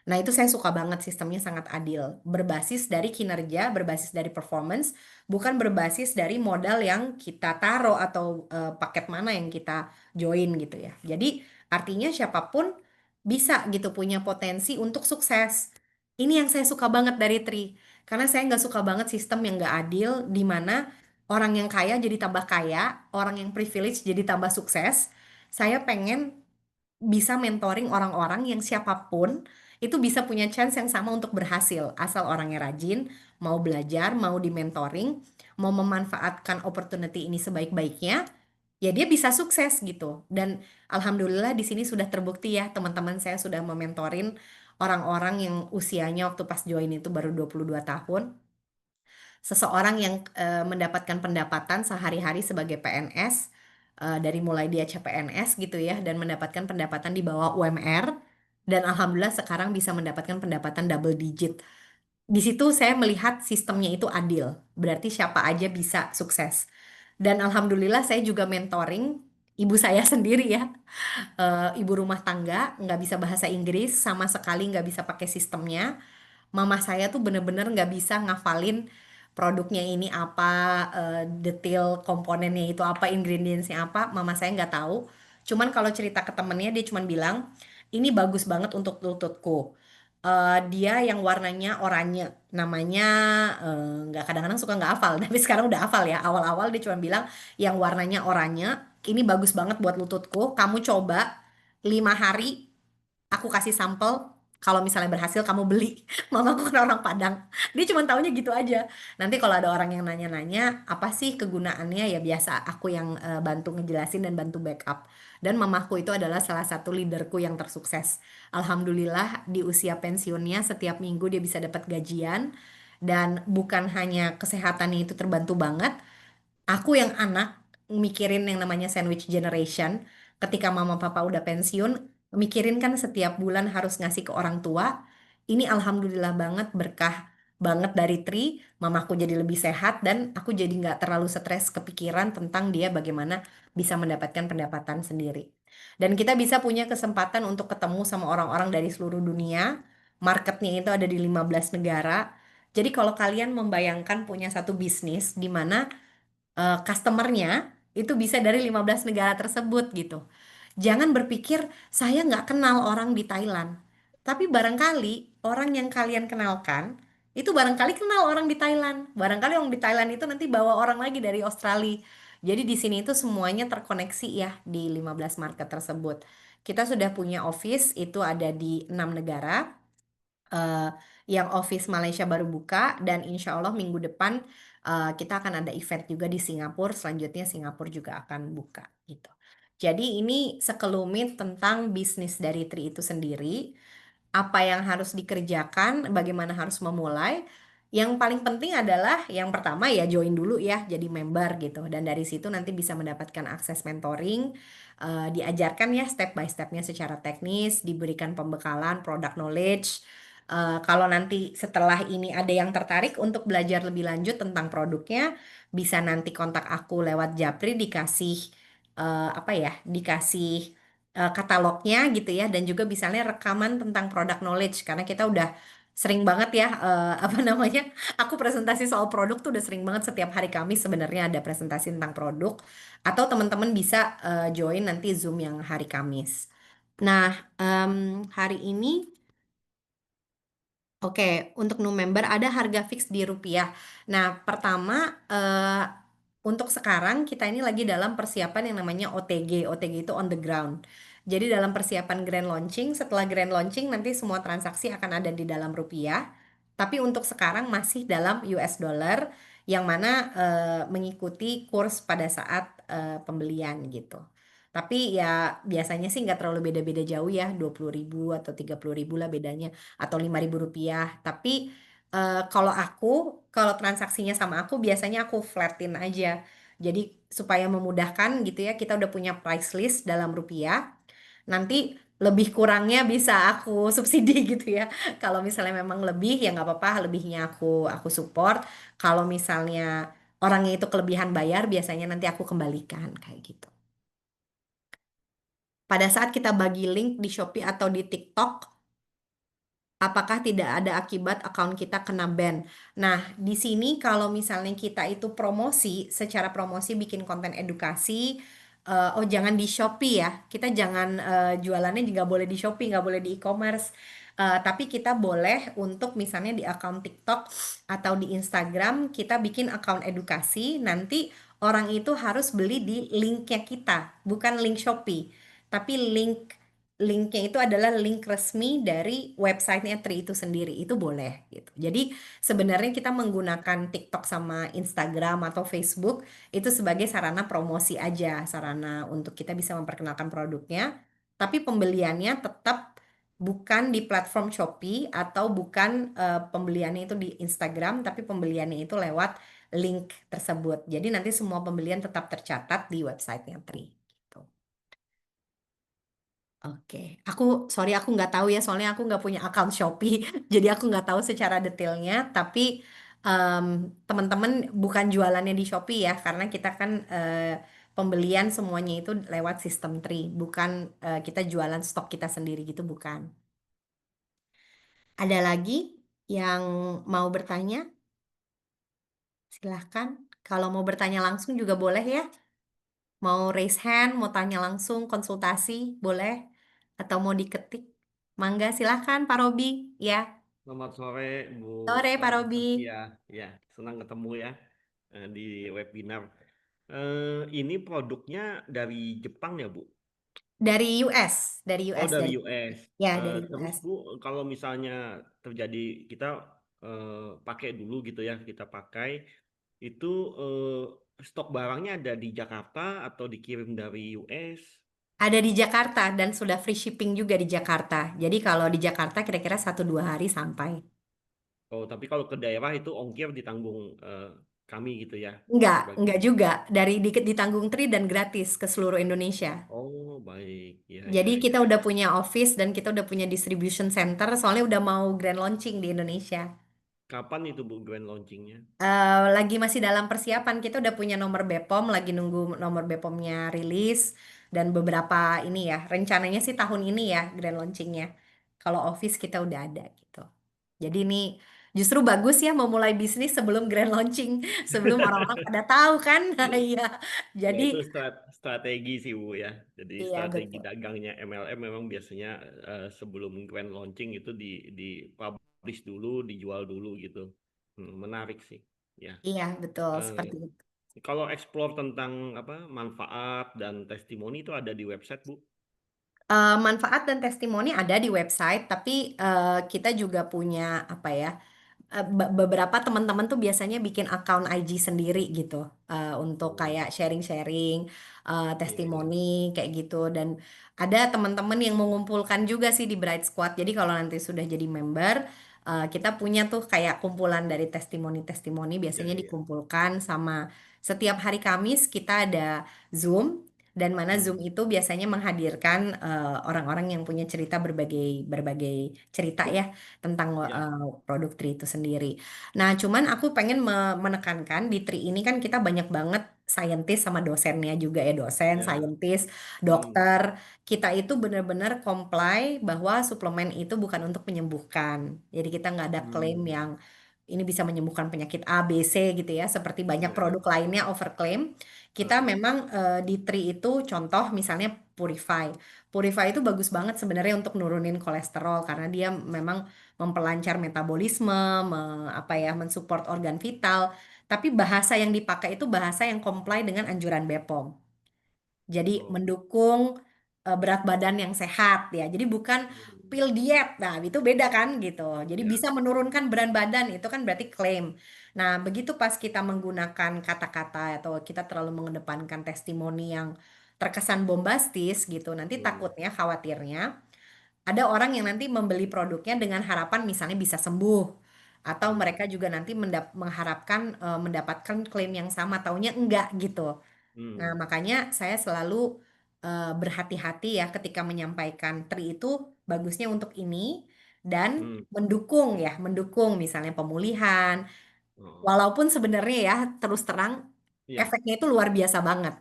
Nah, itu saya suka banget sistemnya sangat adil. Berbasis dari kinerja, berbasis dari performance, bukan berbasis dari modal yang kita taruh atau paket mana yang kita join gitu ya. Jadi, artinya siapapun bisa gitu punya potensi untuk sukses. Ini yang saya suka banget dari Tri. Karena saya nggak suka banget sistem yang nggak adil, di mana orang yang kaya jadi tambah kaya, orang yang privilege jadi tambah sukses. Saya pengen bisa mentoring orang-orang yang siapapun itu bisa punya chance yang sama untuk berhasil asal orangnya rajin, mau belajar, mau di-mentoring, mau memanfaatkan opportunity ini sebaik-baiknya, ya dia bisa sukses gitu. Dan alhamdulillah di sini sudah terbukti ya, teman-teman saya sudah mementorin orang-orang yang usianya waktu pas join itu baru 22 tahun. Seseorang yang mendapatkan pendapatan sehari-hari sebagai PNS, dari mulai dia CPNS gitu ya, dan mendapatkan pendapatan di bawah UMR, dan alhamdulillah sekarang bisa mendapatkan pendapatan double digit. Di situ saya melihat sistemnya itu adil, berarti siapa aja bisa sukses. Dan alhamdulillah saya juga mentoring ibu saya sendiri ya, ibu rumah tangga, nggak bisa bahasa Inggris, sama sekali nggak bisa pakai sistemnya. Mama saya tuh bener-bener nggak bisa ngafalin produknya ini apa, detail komponennya itu apa, ingredientsnya apa. Mama saya nggak tahu. Cuman kalau cerita ke temennya dia cuman bilang ini bagus banget untuk lututku. Dia yang warnanya oranye, namanya nggak, kadang-kadang suka nggak hafal, tapi sekarang udah hafal ya. Awal-awal dia cuma bilang yang warnanya oranye, ini bagus banget buat lututku. Kamu coba 5 hari, aku kasih sampel, kalau misalnya berhasil kamu beli. Mamaku kan orang Padang, dia cuma taunya gitu aja. Nanti kalau ada orang yang nanya-nanya apa sih kegunaannya, ya biasa aku yang bantu ngejelasin dan bantu backup. Dan mamaku itu adalah salah satu leaderku yang tersukses. Alhamdulillah di usia pensiunnya setiap minggu dia bisa dapat gajian, dan bukan hanya kesehatannya itu terbantu banget. Aku yang anak mikirin yang namanya sandwich generation, ketika mama papa udah pensiun, mikirin kan setiap bulan harus ngasih ke orang tua. Ini alhamdulillah banget, berkah banget dari Tri, mamaku jadi lebih sehat dan aku jadi nggak terlalu stres kepikiran tentang dia bagaimana bisa mendapatkan pendapatan sendiri. Dan kita bisa punya kesempatan untuk ketemu sama orang-orang dari seluruh dunia. Marketnya itu ada di 15 negara. Jadi kalau kalian membayangkan punya satu bisnis di mana customernya itu bisa dari 15 negara tersebut gitu. Jangan berpikir saya nggak kenal orang di Thailand. Tapi barangkali orang yang kalian kenalkan itu barangkali kenal orang di Thailand. Barangkali orang di Thailand itu nanti bawa orang lagi dari Australia. Jadi di sini itu semuanya terkoneksi ya di 15 market tersebut. Kita sudah punya office itu ada di 6 negara, eh, yang office Malaysia baru buka, dan insya Allah minggu depan kita akan ada event juga di Singapura. Selanjutnya Singapura juga akan buka gitu. Jadi ini sekelumit tentang bisnis dari Tri itu sendiri, apa yang harus dikerjakan, bagaimana harus memulai. Yang paling penting adalah yang pertama ya join dulu ya, jadi member gitu. Dan dari situ nanti bisa mendapatkan akses mentoring, diajarkan ya step by stepnya secara teknis, diberikan pembekalan, product knowledge. Kalau nanti setelah ini ada yang tertarik untuk belajar lebih lanjut tentang produknya, bisa nanti kontak aku lewat Japri, dikasih apa ya, dikasih katalognya gitu ya, dan juga misalnya rekaman tentang product knowledge karena kita udah sering banget ya, apa namanya, aku presentasi soal produk tuh udah sering banget. Setiap hari Kamis sebenarnya ada presentasi tentang produk, atau teman-teman bisa join nanti Zoom yang hari Kamis. Nah, hari ini oke, untuk new member ada harga fix di rupiah. Nah, pertama, untuk sekarang kita ini lagi dalam persiapan yang namanya OTG. OTG itu on the ground. Jadi dalam persiapan grand launching, setelah grand launching nanti semua transaksi akan ada di dalam rupiah. Tapi untuk sekarang masih dalam US dollar, yang mana mengikuti kurs pada saat pembelian gitu. Tapi ya biasanya sih nggak terlalu beda-beda jauh ya, 20.000 atau 30.000 lah bedanya, atau 5.000 rupiah. Tapi kalau aku, kalau transaksinya sama aku biasanya aku flatin aja. Jadi supaya memudahkan gitu ya, kita udah punya price list dalam rupiah. Nanti lebih kurangnya bisa aku subsidi gitu ya. Kalau misalnya memang lebih ya nggak apa-apa, lebihnya aku support. Kalau misalnya orangnya itu kelebihan bayar, biasanya nanti aku kembalikan kayak gitu. Pada saat kita bagi link di Shopee atau di TikTok, apakah tidak ada akibat akun kita kena ban? Nah, di sini kalau misalnya kita itu promosi, secara promosi bikin konten edukasi, oh jangan di Shopee ya, kita jangan, jualannya juga boleh di Shopee, nggak boleh di e-commerce. Tapi kita boleh untuk misalnya di akun TikTok atau di Instagram, kita bikin akun edukasi, nanti orang itu harus beli di linknya kita, bukan link Shopee, tapi link linknya itu adalah link resmi dari websitenya Tri itu sendiri, itu boleh gitu. Jadi sebenarnya kita menggunakan TikTok sama Instagram atau Facebook itu sebagai sarana promosi aja, sarana untuk kita bisa memperkenalkan produknya, tapi pembeliannya tetap bukan di platform Shopee atau bukan pembeliannya itu di Instagram, tapi pembeliannya itu lewat link tersebut. Jadi nanti semua pembelian tetap tercatat di websitenya Tri. Gitu. Oke, sorry aku nggak tahu ya, soalnya aku nggak punya account Shopee, jadi aku nggak tahu secara detailnya. Tapi em, teman-teman bukan jualannya di Shopee ya, karena kita kan pembelian semuanya itu lewat sistem Tri, bukan kita jualan stok kita sendiri gitu, bukan. Ada lagi yang mau bertanya? Silahkan. Kalau mau bertanya langsung juga boleh ya. Mau raise hand, mau tanya langsung, konsultasi, boleh. Atau mau diketik. Mangga, silahkan Pak Robi. Ya, Selamat sore Bu sore Pak Robi. Saskia. Ya, senang ketemu ya di webinar. Ini produknya dari Jepang ya Bu? Dari US, dari Oh US, dari dari US. ya dari Terus US. Bu, kalau misalnya terjadi kita pakai dulu gitu ya, kita pakai itu stok barangnya ada di Jakarta atau dikirim dari US? Ada di Jakarta dan sudah free shipping juga di Jakarta. Jadi kalau di Jakarta kira-kira 1-2 hari sampai. Oh, tapi kalau ke daerah itu ongkir ditanggung kami gitu ya Enggak sebagai. juga. Dari ditanggung Tri dan gratis ke seluruh Indonesia. Oh, baik. Ya, Jadi ya, kita ya. udah punya office dan kita udah punya distribution center, soalnya udah mau grand launching di Indonesia. Kapan itu Bu grand launchingnya? Lagi masih dalam persiapan, kita udah punya nomor BPOM, lagi nunggu nomor BPOM-nya rilis dan beberapa ini ya, rencananya sih tahun ini ya grand launchingnya. Kalau office kita udah ada gitu. Jadi ini justru bagus ya memulai bisnis sebelum grand launching, sebelum orang-orang pada tahu kan. Iya. Ya Jadi itu strategi sih Bu ya. Jadi iya strategi betul. dagangnya MLM memang biasanya sebelum grand launching itu di publish dulu, dijual dulu gitu. Menarik sih. Ya. Iya betul Eh, seperti itu. Kalau explore tentang apa manfaat dan testimoni itu ada di website Bu. Manfaat dan testimoni ada di website, tapi kita juga punya apa ya? Beberapa teman-teman tuh biasanya bikin account IG sendiri gitu untuk Oh, kayak sharing-sharing iya iya. testimoni kayak gitu dan ada teman-teman yang mengumpulkan juga sih di Bright Squad. Jadi kalau nanti sudah jadi member kita punya tuh kayak kumpulan dari testimoni-testimoni Iya biasanya iya. dikumpulkan sama setiap hari Kamis kita ada Zoom dan mana Zoom Hmm, itu biasanya menghadirkan orang-orang yang punya cerita berbagai berbagai cerita ya tentang ya, produk Tri itu sendiri. Nah, cuman aku pengen menekankan di Tri ini kan kita banyak banget saintis sama dosennya juga ya, dosen, ya. saintis, Hmm, dokter. Kita itu benar-benar comply bahwa suplemen itu bukan untuk menyembuhkan. Jadi kita nggak ada klaim yang hmm, ini bisa menyembuhkan penyakit A, B, C gitu ya, seperti banyak iya iya. produk lainnya overclaim. Kita Heeh. memang di Tri itu contoh misalnya Purify. Purify itu bagus banget sebenarnya untuk nurunin kolesterol karena dia memang memperlancar metabolisme, apa ya, mensupport organ vital. Tapi bahasa yang dipakai itu bahasa yang comply dengan anjuran BPOM. Jadi Oh, mendukung berat badan yang sehat ya. Jadi bukan hmm, pil diet. Nah, itu beda kan gitu. Jadi ya. bisa menurunkan berat badan itu kan berarti klaim. Nah, begitu pas kita menggunakan kata-kata atau kita terlalu mengedepankan testimoni yang terkesan bombastis gitu, nanti Hmm, takutnya, khawatirnya ada orang yang nanti membeli produknya dengan harapan misalnya bisa sembuh atau hmm, mereka juga nanti mengharapkan mendapatkan klaim yang sama taunya enggak gitu. Nah, hmm, makanya saya selalu berhati-hati ya ketika menyampaikan TRI itu bagusnya untuk ini dan hmm, mendukung ya, mendukung misalnya pemulihan. oh, Walaupun sebenarnya ya terus terang iya. efeknya itu luar biasa banget.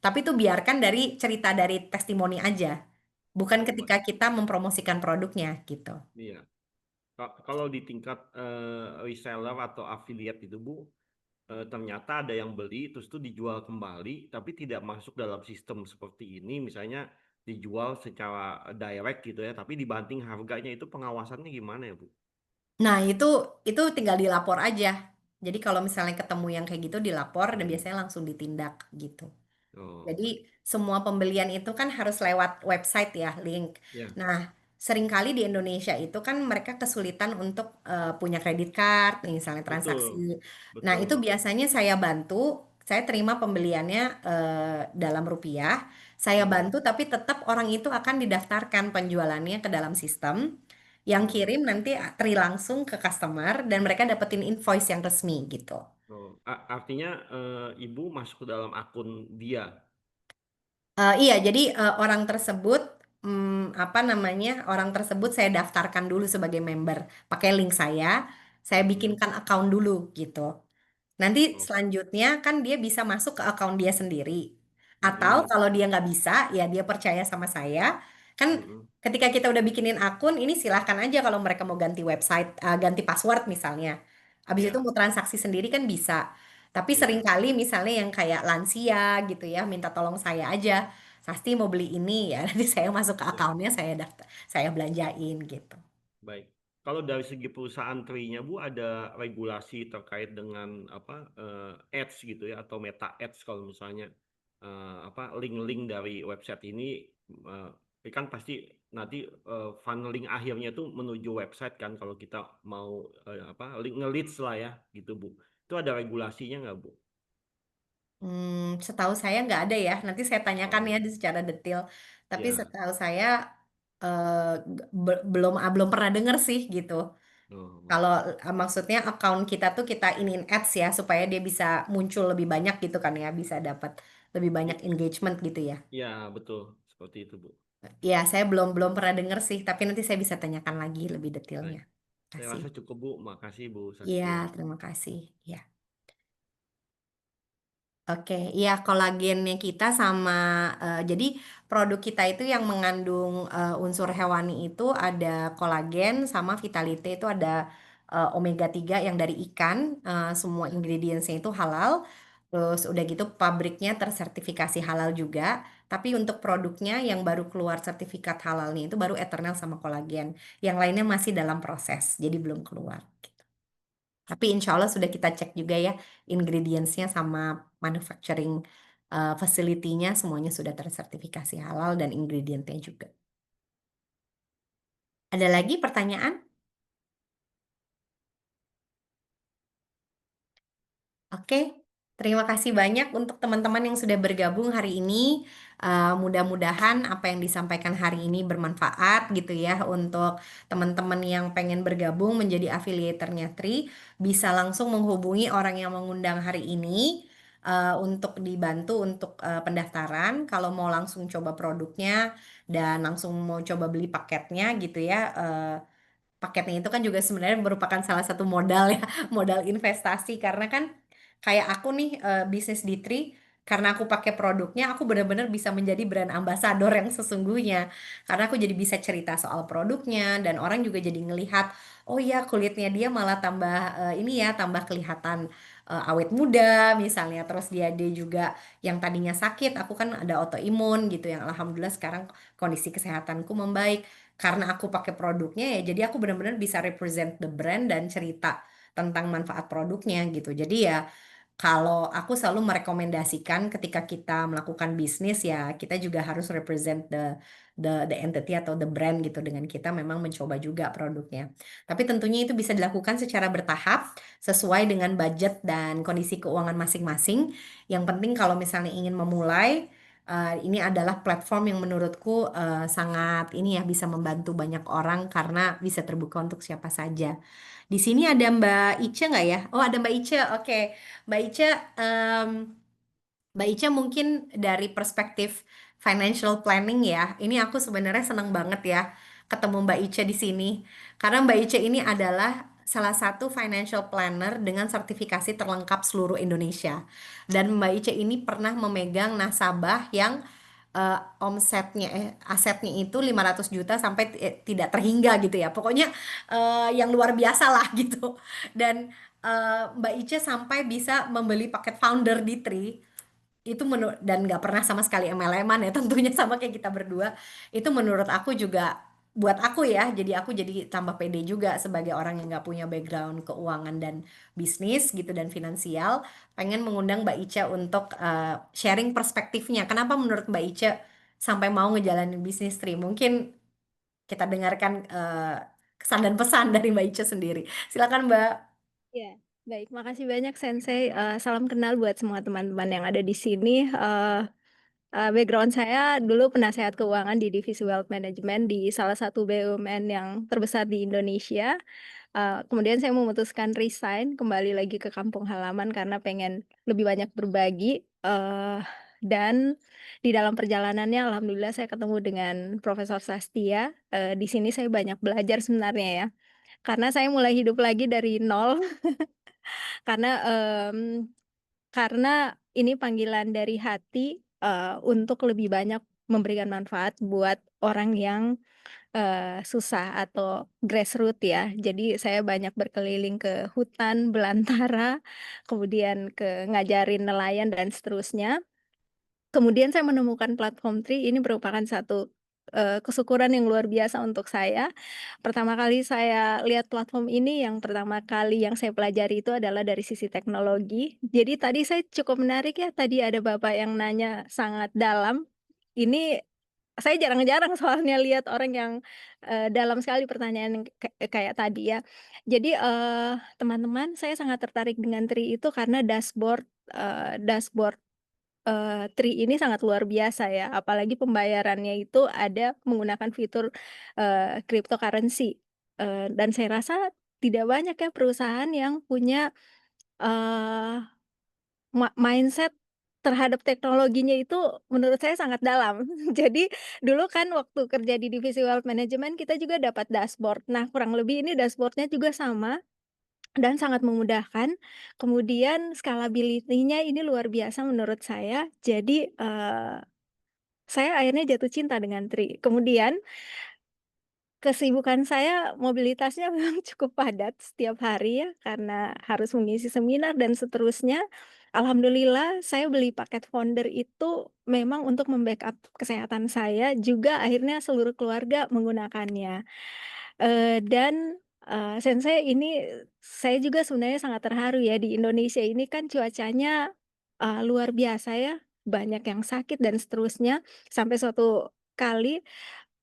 Tapi itu biarkan dari cerita dari testimoni aja, bukan Oh, ketika kita mempromosikan produknya gitu. iya. Kalau di tingkat reseller atau affiliate itu Bu, ternyata ada yang beli terus itu dijual kembali, tapi tidak masuk dalam sistem seperti ini, misalnya dijual secara direct gitu ya, tapi dibanting harganya itu pengawasannya gimana ya Bu? Nah, itu tinggal dilapor aja. Jadi kalau misalnya ketemu yang kayak gitu dilapor dan Hmm. biasanya langsung ditindak gitu. Oh, Jadi baik. semua pembelian itu kan harus lewat website ya, link. Ya, Nah, seringkali di Indonesia itu kan mereka kesulitan untuk punya kredit card, misalnya betul, transaksi. Nah, itu betul. biasanya saya bantu, saya terima pembeliannya dalam rupiah, saya Mm, bantu tapi tetap orang itu akan didaftarkan penjualannya ke dalam sistem. Yang mm. kirim nanti tri langsung ke customer dan mereka dapetin invoice yang resmi gitu. Oh, artinya ibu masuk ke dalam akun dia. Iya, jadi orang tersebut, apa namanya, orang tersebut saya daftarkan dulu sebagai member, pakai link saya Mm-mm. bikinkan account dulu gitu. Nanti Oh, selanjutnya kan dia bisa masuk ke account dia sendiri. Atau mm-mm. kalau dia nggak bisa, ya dia percaya sama saya. Kan Mm-mm. ketika kita udah bikinin akun, ini silahkan aja kalau mereka mau ganti website, ganti password misalnya. Habis itu Ya, mau transaksi sendiri kan bisa. Tapi ya, seringkali misalnya yang kayak lansia gitu ya, minta tolong saya aja. Pasti mau beli ini ya, nanti saya masuk ke ya. akunnya, saya daftar, saya belanjain gitu. Baik. Kalau dari segi perusahaan Tri-nya Bu ada regulasi terkait dengan apa ads gitu ya atau meta ads kalau misalnya apa link-link dari website ini kan pasti nanti funneling akhirnya tuh menuju website kan kalau kita mau apa link nge-leads lah ya gitu Bu. Itu ada regulasinya nggak Bu? Setahu saya nggak ada ya. Nanti saya tanyakan ya Oh, secara detail. Tapi ya. setahu saya belum pernah denger sih gitu. Oh, Kalau maksudnya account kita tuh kita iniin ads ya supaya dia bisa muncul lebih banyak gitu kan ya, bisa dapat lebih banyak i- engagement gitu ya. ya betul seperti itu Bu. Ya, saya belum belum pernah denger sih, tapi nanti saya bisa tanyakan lagi lebih detailnya. Baik. Saya Kasih. rasa cukup Bu. Makasih Bu Iya, Saskia. terima kasih. Ya. Oke, iya kolagennya kita sama jadi produk kita itu yang mengandung unsur hewani itu ada kolagen sama Vitality itu ada omega 3 yang dari ikan, semua ingredientsnya itu halal. Terus udah gitu pabriknya tersertifikasi halal juga, tapi untuk produknya yang baru keluar sertifikat halalnya itu baru Eternal sama kolagen. Yang lainnya masih dalam proses, jadi belum keluar. Tapi insya Allah sudah kita cek juga ya ingredientsnya sama manufacturing facility-nya semuanya sudah tersertifikasi halal dan ingredientnya juga. Ada lagi pertanyaan? Oke, terima kasih banyak untuk teman-teman yang sudah bergabung hari ini. Mudah-mudahan apa yang disampaikan hari ini bermanfaat gitu ya untuk teman-teman yang pengen bergabung menjadi afiliatornya Tri. Bisa langsung menghubungi orang yang mengundang hari ini untuk dibantu untuk pendaftaran. Kalau mau langsung coba produknya dan langsung mau coba beli paketnya gitu ya. Paketnya itu kan juga sebenarnya merupakan salah satu modal ya, modal investasi karena kan kayak aku nih bisnis di Tri, karena aku pakai produknya, aku benar-benar bisa menjadi brand ambassador yang sesungguhnya. Karena aku jadi bisa cerita soal produknya dan orang juga jadi ngelihat, oh ya kulitnya dia malah tambah ini ya, tambah kelihatan awet muda misalnya. Terus dia juga yang tadinya sakit, aku kan ada autoimun gitu yang alhamdulillah sekarang kondisi kesehatanku membaik karena aku pakai produknya ya jadi aku benar-benar bisa represent the brand dan cerita tentang manfaat produknya gitu. Jadi ya kalau aku selalu merekomendasikan ketika kita melakukan bisnis ya kita juga harus represent the entity atau the brand gitu dengan kita memang mencoba juga produknya. Tapi tentunya itu bisa dilakukan secara bertahap sesuai dengan budget dan kondisi keuangan masing-masing. Yang penting kalau misalnya ingin memulai ini adalah platform yang menurutku sangat ini ya bisa membantu banyak orang karena bisa terbuka untuk siapa saja. Di sini ada Mbak Ice nggak ya? Oh ada Mbak Ice, oke. Mbak Ice, em, Mbak Ica mungkin dari perspektif financial planning ya, ini aku sebenarnya senang banget ya ketemu Mbak Ica di sini. Karena Mbak Ica ini adalah salah satu financial planner dengan sertifikasi terlengkap seluruh Indonesia. Dan Mbak Ica ini pernah memegang nasabah yang asetnya itu 500 juta sampai tidak terhingga gitu ya. Pokoknya yang luar biasa lah gitu. Dan Mbak Ica sampai bisa membeli paket founder di Tri itu dan nggak pernah sama sekali MLM-an ya tentunya sama kayak kita berdua itu menurut aku juga buat aku ya, jadi aku jadi tambah pede juga sebagai orang yang nggak punya background keuangan dan bisnis gitu dan finansial, pengen mengundang Mbak Ica untuk sharing perspektifnya. Kenapa menurut Mbak Ica sampai mau ngejalanin bisnis Tri? Mungkin kita dengarkan kesan dan pesan dari Mbak Ica sendiri. Silakan Mbak. Ya, baik. Makasih banyak Sensei. Salam kenal buat semua teman-teman yang ada di sini. Background saya dulu penasehat keuangan di divisi wealth management di salah satu BUMN yang terbesar di Indonesia. Kemudian saya memutuskan resign, kembali lagi ke kampung halaman karena pengen lebih banyak berbagi. Dan di dalam perjalanannya, alhamdulillah saya ketemu dengan Profesor Sastia. Di sini saya banyak belajar sebenarnya ya, karena saya mulai hidup lagi dari nol. Karena karena ini panggilan dari hati, untuk lebih banyak memberikan manfaat buat orang yang, susah atau grassroots ya. Jadi saya banyak berkeliling ke hutan belantara, kemudian ngajarin nelayan dan seterusnya. Kemudian saya menemukan platform Tri, ini merupakan satu, kesyukuran yang luar biasa untuk saya. Pertama kali saya lihat platform ini, yang pertama kali yang saya pelajari itu adalah dari sisi teknologi. Jadi tadi saya cukup menarik ya, tadi ada Bapak yang nanya sangat dalam. Ini saya jarang-jarang soalnya lihat orang yang, dalam sekali pertanyaan yang kayak tadi ya. Jadi, teman-teman, saya sangat tertarik dengan Tri itu karena dashboard Tri ini sangat luar biasa ya, apalagi pembayarannya itu ada menggunakan fitur, cryptocurrency, dan saya rasa tidak banyak ya perusahaan yang punya, eee, mindset terhadap teknologinya itu menurut saya sangat dalam. Jadi dulu kan waktu kerja di divisi wealth management kita juga dapat dashboard. Nah, kurang lebih ini dashboard-nya juga sama dan sangat memudahkan, kemudian scalability-nya ini luar biasa menurut saya. Jadi, saya akhirnya jatuh cinta dengan Tri. Kemudian kesibukan saya mobilitasnya memang cukup padat setiap hari ya, karena harus mengisi seminar dan seterusnya. Alhamdulillah saya beli paket founder itu memang untuk membackup kesehatan saya, juga akhirnya seluruh keluarga menggunakannya. Dan, Sensei ini saya juga sebenarnya sangat terharu ya, di Indonesia ini kan cuacanya, luar biasa ya, banyak yang sakit dan seterusnya. Sampai suatu kali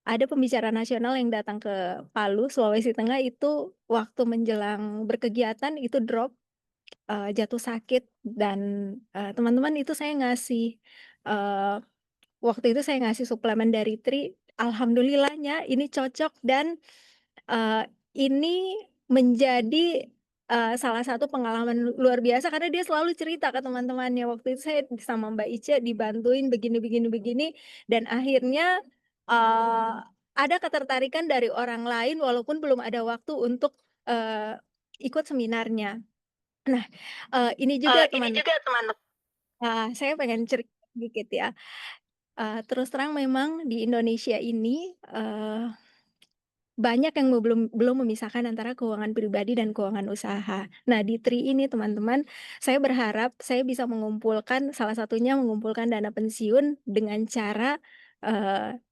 ada pembicara nasional yang datang ke Palu, Sulawesi Tengah itu waktu menjelang berkegiatan itu drop, jatuh sakit dan, teman-teman itu saya ngasih, eee, waktu itu saya ngasih suplemen dari Tri, alhamdulillahnya ini cocok dan, ini menjadi, salah satu pengalaman luar biasa karena dia selalu cerita ke teman-temannya, "Waktu itu saya sama Mbak Ica dibantuin begini begini begini," dan akhirnya, eee, ada ketertarikan dari orang lain walaupun belum ada waktu untuk, ikut seminarnya. Nah, ini juga saya pengen cerita sedikit ya, terus terang memang di Indonesia ini, banyak yang belum memisahkan antara keuangan pribadi dan keuangan usaha. Nah, di Tri ini teman-teman, saya berharap saya bisa mengumpulkan salah satunya mengumpulkan dana pensiun dengan cara, eee,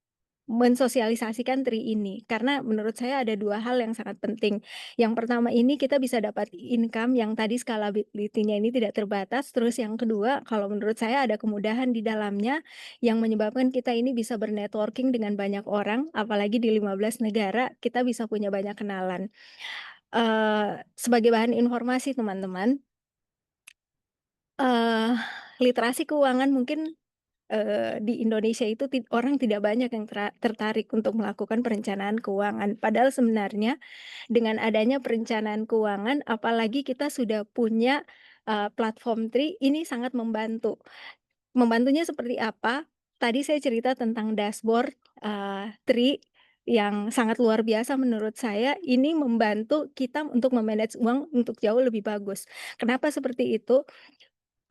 mensosialisasikan Tri ini. Karena menurut saya ada 2 hal yang sangat penting. Yang pertama ini kita bisa dapat income yang tadi scalability-nya ini tidak terbatas, terus yang kedua kalau menurut saya ada kemudahan di dalamnya yang menyebabkan kita ini bisa bernetworking dengan banyak orang, apalagi di 15 negara kita bisa punya banyak kenalan. Sebagai bahan informasi teman-teman, eee, literasi keuangan mungkin di Indonesia itu orang tidak banyak yang tertarik untuk melakukan perencanaan keuangan. Padahal sebenarnya dengan adanya perencanaan keuangan, apalagi kita sudah punya, platform Tri, ini sangat membantu. Membantunya seperti apa? Tadi saya cerita tentang dashboard, Tri yang sangat luar biasa menurut saya, ini membantu kita untuk me-manage uang untuk jauh lebih bagus. Kenapa seperti itu?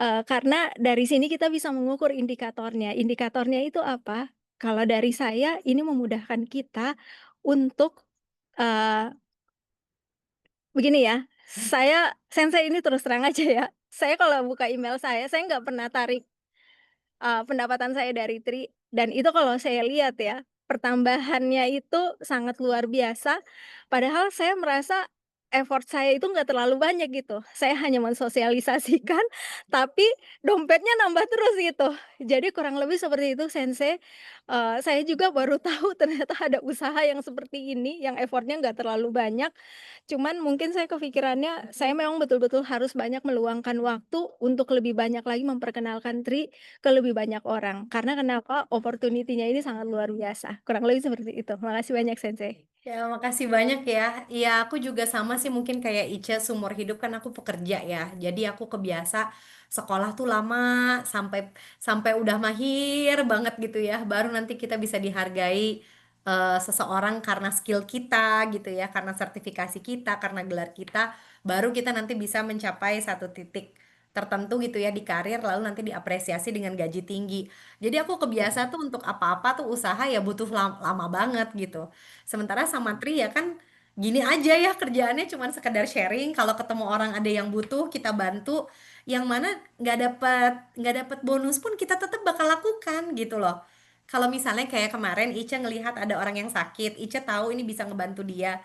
Karena dari sini kita bisa mengukur indikatornya. Indikatornya itu apa? Kalau dari saya ini memudahkan kita untuk, eee, begini ya, Sensei ini terus terang aja ya, saya kalau buka email saya nggak pernah tarik, pendapatan saya dari Tri dan itu kalau saya lihat ya, pertambahannya itu sangat luar biasa, padahal saya merasa effort saya itu nggak terlalu banyak gitu. Saya hanya mensosialisasikan, tapi dompetnya nambah terus gitu. Jadi kurang lebih seperti itu Sensei, saya juga baru tahu ternyata ada usaha yang seperti ini, yang effortnya nggak terlalu banyak, cuman mungkin saya kepikirannya, saya memang betul-betul harus banyak meluangkan waktu untuk lebih banyak lagi memperkenalkan Tri ke lebih banyak orang. Karena kenapa? Opportunity-nya ini sangat luar biasa. Kurang lebih seperti itu. Makasih banyak Sensei. Ya, makasih banyak ya. Iya, aku juga sama sih mungkin kayak Ica seumur hidup kan aku pekerja ya. Jadi aku kebiasa sekolah tuh lama sampai sampai udah mahir banget gitu ya. Baru nanti kita bisa dihargai seseorang karena skill kita gitu ya, karena sertifikasi kita, karena gelar kita, baru kita nanti bisa mencapai satu titik tertentu gitu ya di karir lalu nanti diapresiasi dengan gaji tinggi. Jadi aku kebiasa tuh untuk apa-apa tuh usaha ya butuh lama banget gitu. Sementara sama Tri ya kan gini aja ya kerjaannya cuman sekedar sharing. Kalau ketemu orang ada yang butuh kita bantu. Yang mana nggak dapat bonus pun kita tetap bakal lakukan gitu loh. Kalau misalnya kayak kemarin Ica ngelihat ada orang yang sakit, Ica tahu ini bisa ngebantu dia.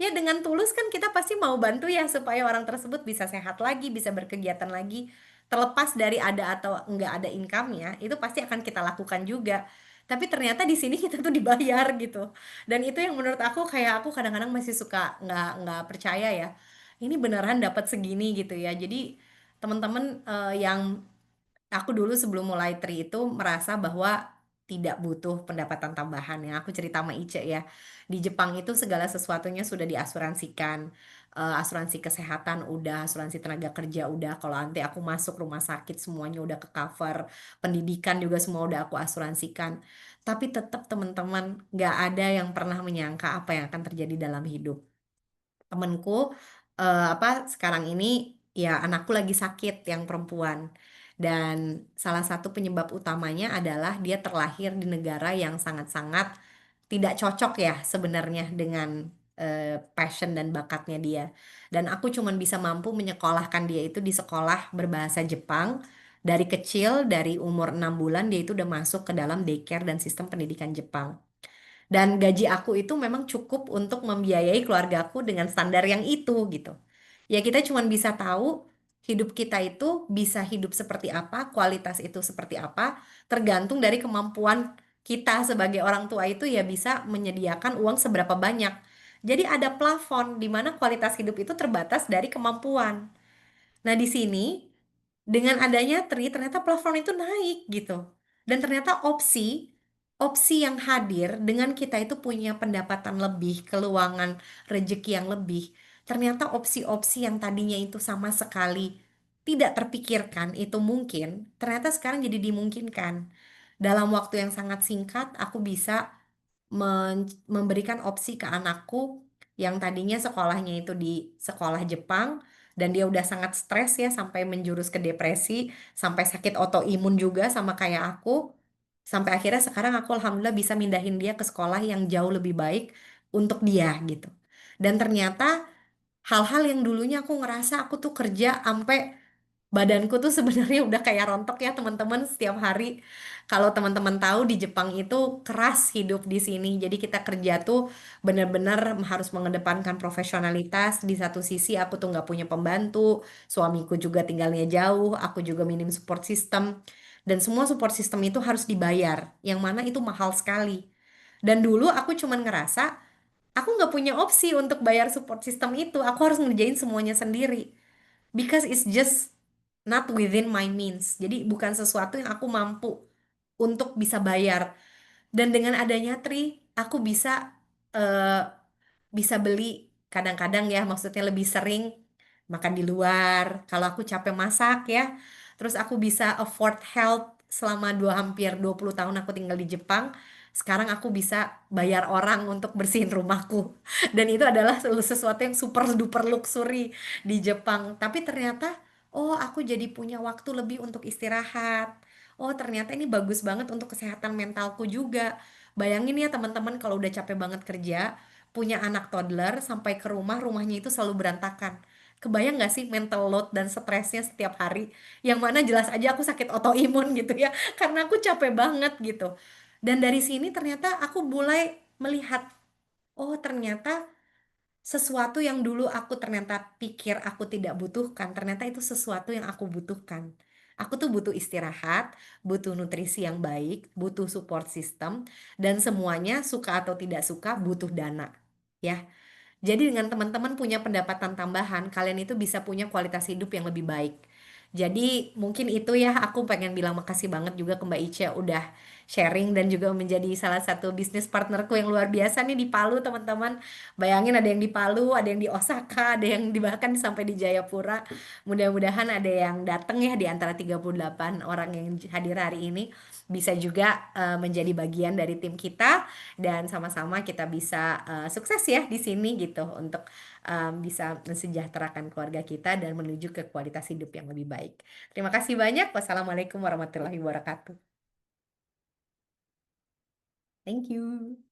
Ya dengan tulus kan kita pasti mau bantu ya supaya orang tersebut bisa sehat lagi, bisa berkegiatan lagi. Terlepas dari ada atau enggak ada income-nya, itu pasti akan kita lakukan juga. Tapi ternyata di sini kita tuh dibayar gitu. Dan itu yang menurut aku kayak aku kadang-kadang masih suka nggak percaya ya. Ini beneran dapat segini gitu ya. Jadi teman-teman yang aku dulu sebelum mulai tri itu merasa bahwa tidak butuh pendapatan tambahan yang aku cerita sama Ice ya. Di Jepang itu segala sesuatunya sudah diasuransikan. Asuransi kesehatan udah, asuransi tenaga kerja udah. Kalau nanti aku masuk rumah sakit semuanya udah ke cover. Pendidikan juga semua udah aku asuransikan. Tapi tetap teman-teman gak ada yang pernah menyangka apa yang akan terjadi dalam hidup temenku apa sekarang ini ya anakku lagi sakit yang perempuan dan salah satu penyebab utamanya adalah dia terlahir di negara yang sangat-sangat tidak cocok ya sebenarnya dengan passion dan bakatnya dia dan aku cuman bisa mampu menyekolahkan dia itu di sekolah berbahasa Jepang dari kecil dari umur 6 bulan dia itu udah masuk ke dalam daycare dan sistem pendidikan Jepang. Dan gaji aku itu memang cukup untuk membiayai keluargaku dengan standar yang itu gitu. Ya kita cuma bisa tahu hidup kita itu bisa hidup seperti apa, kualitas itu seperti apa, tergantung dari kemampuan kita sebagai orang tua itu ya bisa menyediakan uang seberapa banyak. Jadi ada plafon di mana kualitas hidup itu terbatas dari kemampuan. Nah, di sini dengan adanya Tri ternyata plafon itu naik gitu. Dan ternyata opsi yang hadir dengan kita itu punya pendapatan lebih, keluangan rezeki yang lebih. Ternyata opsi-opsi yang tadinya itu sama sekali tidak terpikirkan itu mungkin, ternyata sekarang jadi dimungkinkan. Dalam waktu yang sangat singkat, aku bisa memberikan opsi ke anakku yang tadinya sekolahnya itu di sekolah Jepang dan dia udah sangat stres ya sampai menjurus ke depresi, sampai sakit autoimun juga sama kayak aku. Sampai akhirnya sekarang aku alhamdulillah bisa mindahin dia ke sekolah yang jauh lebih baik untuk dia gitu. Dan ternyata hal-hal yang dulunya aku ngerasa aku tuh kerja sampai badanku tuh sebenarnya udah kayak rontok ya teman-teman setiap hari. Kalau teman-teman tahu di Jepang itu keras hidup di sini. Jadi kita kerja tuh benar-benar harus mengedepankan profesionalitas. Di satu sisi aku tuh nggak punya pembantu, suamiku juga tinggalnya jauh, aku juga minim support system. Dan semua support system itu harus dibayar, yang mana itu mahal sekali. Dan dulu aku cuman ngerasa aku nggak punya opsi untuk bayar support system itu. Aku harus ngerjain semuanya sendiri because it's just not within my means. Jadi bukan sesuatu yang aku mampu untuk bisa bayar. Dan dengan adanya Tri, aku eh, bisa beli kadang-kadang ya, maksudnya lebih sering makan di luar. Kalau aku capek masak ya, terus aku bisa afford health selama hampir 20 tahun aku tinggal di Jepang. Sekarang aku bisa bayar orang untuk bersihin rumahku. Dan itu adalah sesuatu yang super duper luxury di Jepang. Tapi ternyata, oh aku jadi punya waktu lebih untuk istirahat. Oh ternyata ini bagus banget untuk kesehatan mentalku juga. Bayangin ya teman-teman kalau udah capek banget kerja, punya anak toddler sampai ke rumah, rumahnya itu selalu berantakan. Kebayang gak sih mental load dan stresnya setiap hari? Yang mana jelas aja aku sakit autoimun gitu ya, karena aku capek banget gitu. Dan dari sini ternyata aku mulai melihat, oh ternyata sesuatu yang dulu aku ternyata pikir aku tidak butuhkan, ternyata itu sesuatu yang aku butuhkan. Aku tuh butuh istirahat, butuh nutrisi yang baik, butuh support system, dan semuanya suka atau tidak suka butuh dana. Ya, jadi dengan teman-teman punya pendapatan tambahan, kalian itu bisa punya kualitas hidup yang lebih baik. Jadi mungkin itu ya, aku pengen bilang makasih banget juga ke Mbak Ica udah sharing dan juga menjadi salah satu bisnis partnerku yang luar biasa nih di Palu, teman-teman. Bayangin ada yang di Palu, ada yang di Osaka, ada yang bahkan sampai di Jayapura. Mudah-mudahan ada yang datang ya di antara 38 orang yang hadir hari ini bisa juga menjadi bagian dari tim kita dan sama-sama kita bisa sukses ya di sini gitu untuk bisa mensejahterakan keluarga kita dan menuju ke kualitas hidup yang lebih baik. Terima kasih banyak. Wassalamualaikum warahmatullahi wabarakatuh. Thank you.